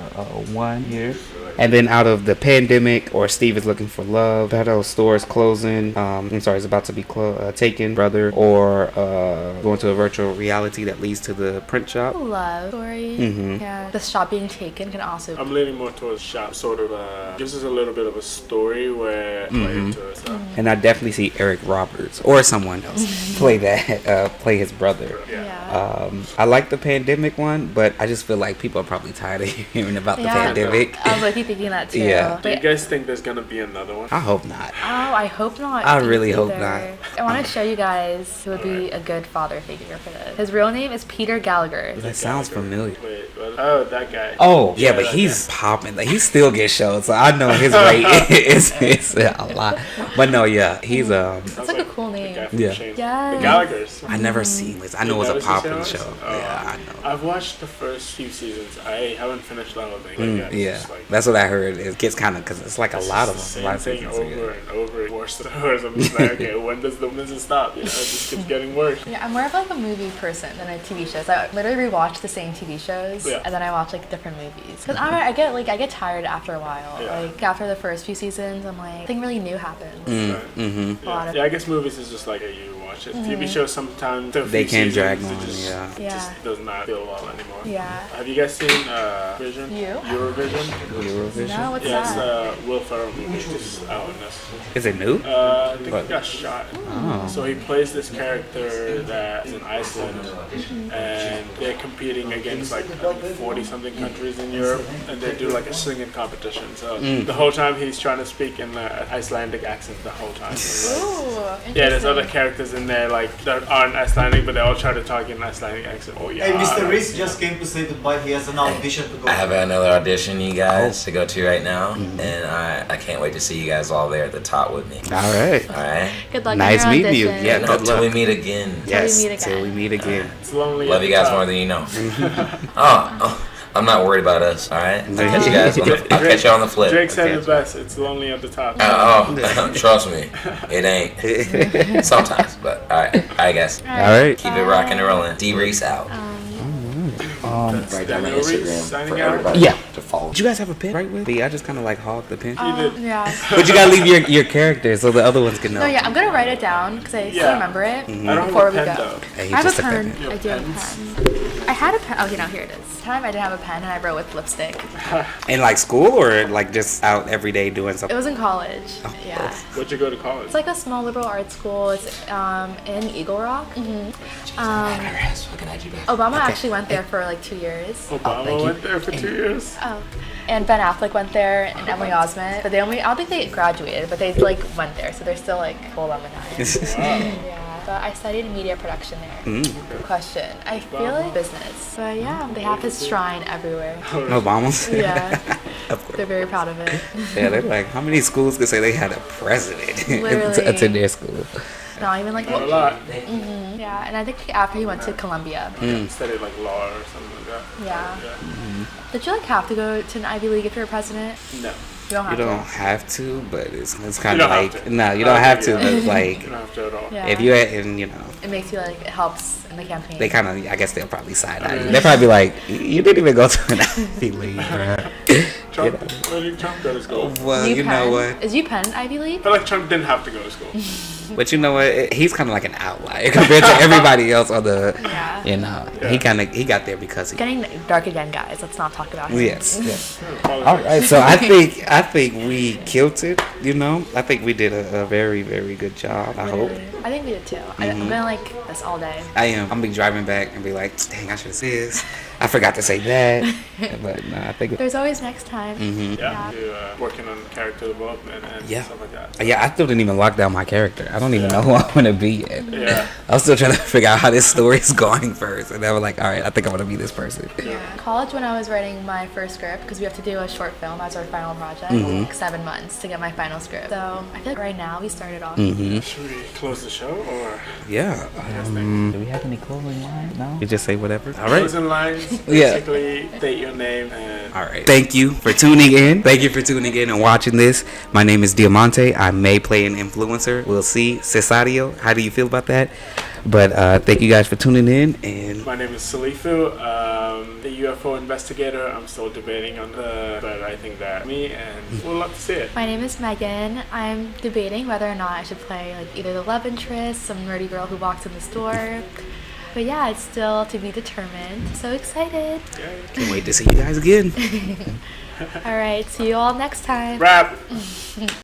Speaker 2: 1 here. And then out of the pandemic or Steve is looking for love, Battle store is closing. I'm sorry, it's about to be taken, brother, or going to a virtual reality that leads to the print shop.
Speaker 1: Love story. Yeah, the shop being taken can also.
Speaker 4: I'm leaning more towards shop. Sort of gives us a little bit of a story where play into it. So.
Speaker 2: And I definitely see Eric Roberts or someone else play his brother.
Speaker 1: Yeah.
Speaker 2: I like the pandemic one, but I just feel like people are probably tired of hearing about the pandemic.
Speaker 1: I was like thinking that too.
Speaker 2: Yeah.
Speaker 4: Do you guys think there's gonna be another one?
Speaker 2: I hope not.
Speaker 1: Oh, I hope not.
Speaker 2: I really hope
Speaker 1: either.
Speaker 2: not.
Speaker 1: I want to show you guys who would be a good father figure for this. His real name is Peter Gallagher.
Speaker 2: That sounds familiar.
Speaker 4: Wait, what? Oh, that guy.
Speaker 2: Oh, yeah, but
Speaker 4: that
Speaker 2: he's popping. Like, he still gets shows, so I know his rate is a lot. But no, yeah, he's
Speaker 1: That's like a cool
Speaker 4: The
Speaker 1: name.
Speaker 4: guy from
Speaker 2: Yeah.
Speaker 4: Shane's.
Speaker 1: Yes.
Speaker 4: The Gallagher's.
Speaker 2: I never seen this. I know it was a popping show. Yeah, I know.
Speaker 4: I've watched the first few seasons. I haven't finished the whole thing. Like,
Speaker 2: Yeah,
Speaker 4: it's like,
Speaker 2: that's what I heard. It gets kind of because it's like a lot of
Speaker 4: it's
Speaker 2: them.
Speaker 4: the
Speaker 2: A lot
Speaker 4: same
Speaker 2: of
Speaker 4: thing
Speaker 2: seasons.
Speaker 4: over and over. More stars. I'm just like, okay, when does it stop? You know, it just keeps getting worse.
Speaker 1: Yeah, I'm more of like a movie person than a TV show. So I literally rewatch the same TV shows,
Speaker 4: Yeah.
Speaker 1: and then I watch like different movies. Cause I get tired after a while.
Speaker 4: Yeah.
Speaker 1: Like after the first few seasons, I'm like, nothing really new happens. A lot of
Speaker 4: Yeah, I guess movies is just like you watch it. TV shows sometimes
Speaker 2: They can drag on,
Speaker 4: it just,
Speaker 2: yeah.
Speaker 1: Yeah.
Speaker 4: just does not feel well anymore.
Speaker 1: Yeah.
Speaker 4: Have you guys seen Vision? Eurovision?
Speaker 2: Eurovision?
Speaker 1: No, what's
Speaker 4: Yeah,
Speaker 1: that?
Speaker 4: it's Will Ferrell movie. Just out in this.
Speaker 2: Is it new?
Speaker 4: I think he got shot.
Speaker 2: Oh.
Speaker 4: So he plays this character that is in Iceland, and they're competing against like 40 something countries in Europe, and they do like a singing competition. So the whole time he's trying to speak in the Icelandic accent the whole time.
Speaker 1: Ooh,
Speaker 4: Yeah, there's other
Speaker 1: interesting.
Speaker 4: characters in there like that aren't Icelandic, but they all try to talk in Icelandic accent. Oh yeah.
Speaker 5: Hey, Mr. Reece just came to say goodbye. He has an audition to go.
Speaker 3: I have another audition, you guys, to go to right now, and I can't wait to see you guys all there at the top with me.
Speaker 2: All right.
Speaker 3: All right.
Speaker 1: Good luck.
Speaker 2: Nice
Speaker 1: in your
Speaker 2: meeting you.
Speaker 1: audition.
Speaker 2: Yeah,
Speaker 3: No,
Speaker 2: good
Speaker 3: till we
Speaker 2: luck.
Speaker 3: meet again.
Speaker 2: Yes,
Speaker 1: meet
Speaker 2: till we
Speaker 1: again.
Speaker 2: meet again.
Speaker 4: It's lonely.
Speaker 3: Love
Speaker 4: at
Speaker 3: you
Speaker 4: the
Speaker 3: guys
Speaker 4: top.
Speaker 3: more than you know. oh, I'm not worried about us. All right. I'll catch you guys. I'll catch you on the flip.
Speaker 4: Drake said
Speaker 2: Okay.
Speaker 4: the best. It's lonely at the top.
Speaker 3: Trust me, it ain't. Sometimes, but all right, guys.
Speaker 2: All right.
Speaker 3: Keep it rocking and rolling. D Reece out. Right down my
Speaker 4: Daniel Reece
Speaker 3: Instagram
Speaker 4: signing
Speaker 3: for
Speaker 4: out.
Speaker 3: everybody
Speaker 2: Yeah.
Speaker 3: to follow.
Speaker 2: Did you guys have a pen right with me? I just kind of like hogged the pen.
Speaker 1: Yeah.
Speaker 2: But you gotta leave your character so the other ones can know.
Speaker 1: No, yeah, I'm gonna write it down because I still
Speaker 4: Yeah.
Speaker 1: remember it
Speaker 4: I don't
Speaker 1: before
Speaker 4: have
Speaker 1: we
Speaker 4: a pen
Speaker 1: go.
Speaker 4: though.
Speaker 2: Hey, he
Speaker 1: I have
Speaker 2: just
Speaker 1: a
Speaker 2: took that
Speaker 1: pen.
Speaker 2: pen.
Speaker 4: You
Speaker 1: I
Speaker 4: have
Speaker 1: do have a
Speaker 4: pens?
Speaker 1: pen. I had a pen. Okay, no, here it is. Time I didn't have a pen and I wrote with lipstick.
Speaker 2: In like school or like just out every day doing
Speaker 1: It
Speaker 2: something?
Speaker 1: was in college. Yeah.
Speaker 4: Where'd you go to college?
Speaker 1: It's like a small liberal arts school. It's in Eagle Rock. Obama actually went there for like 2 years.
Speaker 4: Obama went there for 2 years.
Speaker 1: Oh. And Ben Affleck went there and Emily Osment. But I don't think they graduated, but they like went there. So they're still like full alumni. Yeah. But I studied media production there. Good question. I feel like business. But yeah, they have his shrine everywhere.
Speaker 2: Obama's?
Speaker 1: Yeah.
Speaker 2: Of course.
Speaker 1: They're very proud of it.
Speaker 2: Yeah, they're like, how many schools could say they had a president
Speaker 1: Literally.
Speaker 2: to their school?
Speaker 1: Not even like
Speaker 4: Not a lot.
Speaker 1: yeah, and I think after he went to Columbia.
Speaker 4: Studied like law or something like that.
Speaker 1: Yeah. Did you like have to go to an Ivy League if you're a president?
Speaker 4: No.
Speaker 1: You don't have
Speaker 2: You don't
Speaker 1: to.
Speaker 2: have to, but it's kind
Speaker 4: You
Speaker 2: of
Speaker 4: don't have
Speaker 2: like,
Speaker 4: to.
Speaker 2: no, you don't have to, but it's like,
Speaker 4: You don't have to at all.
Speaker 1: Yeah.
Speaker 2: if you and you know,
Speaker 1: It makes you like it helps in the campaign.
Speaker 2: they kind of, I guess they'll probably side eye you. They'll probably be like, you didn't even go to an Ivy League, bruh.
Speaker 4: Trump, where did Trump go to school?
Speaker 2: Well, you know what?
Speaker 1: Is UPenn Ivy League?
Speaker 4: I feel like Trump didn't have to go to school.
Speaker 2: But you know what? He's kind of like an outlier compared to everybody else on the,
Speaker 1: Yeah.
Speaker 2: you know,
Speaker 4: Yeah.
Speaker 2: he got there because he.
Speaker 1: Getting dark again, guys. Let's not talk about it.
Speaker 2: Yes. Yes. All
Speaker 4: Politics.
Speaker 2: right. So I think we killed it. You know, I think we did a very very good job. I hope.
Speaker 1: I think we did too. I'm gonna like this all day.
Speaker 2: I am. I'm gonna be driving back and be like, dang, I should have said this. I forgot to say that. But no, I think.
Speaker 1: There's always next time.
Speaker 4: Yeah. Working on character development and
Speaker 2: Yeah.
Speaker 4: stuff like that.
Speaker 2: Yeah, I still didn't even lock down my character. I don't even know who I want to be yet.
Speaker 4: Yeah.
Speaker 2: I'm still trying to figure out how this story is going first. And then we're like, all right, I think I want to be this person.
Speaker 1: College, when I was writing my first script, because we have to do a short film as our final project, it took 7 months to get my final script. So I feel like right now we started off.
Speaker 4: Should we close the show or
Speaker 2: Yeah. Do we have any closing lines? No. You just say whatever. All right.
Speaker 4: closing lines?
Speaker 2: Yeah.
Speaker 4: Basically, state your name and.
Speaker 2: All right. Thank you for tuning in. Thank you for tuning in and watching this. My name is Diamante. I may play an influencer. We'll see. Cesario, how do you feel about that? But thank you guys for tuning in. And
Speaker 4: My name is Salifu. the UFO investigator, I'm still debating on but I think that me, and we'll love to see it.
Speaker 1: My name is Megan. I'm debating whether or not I should play like either the love interest, some nerdy girl who walks in the store. But yeah, it's still to be determined. So excited.
Speaker 2: Can't wait to see you guys again.
Speaker 1: All right, see you all next time.
Speaker 4: Wrap.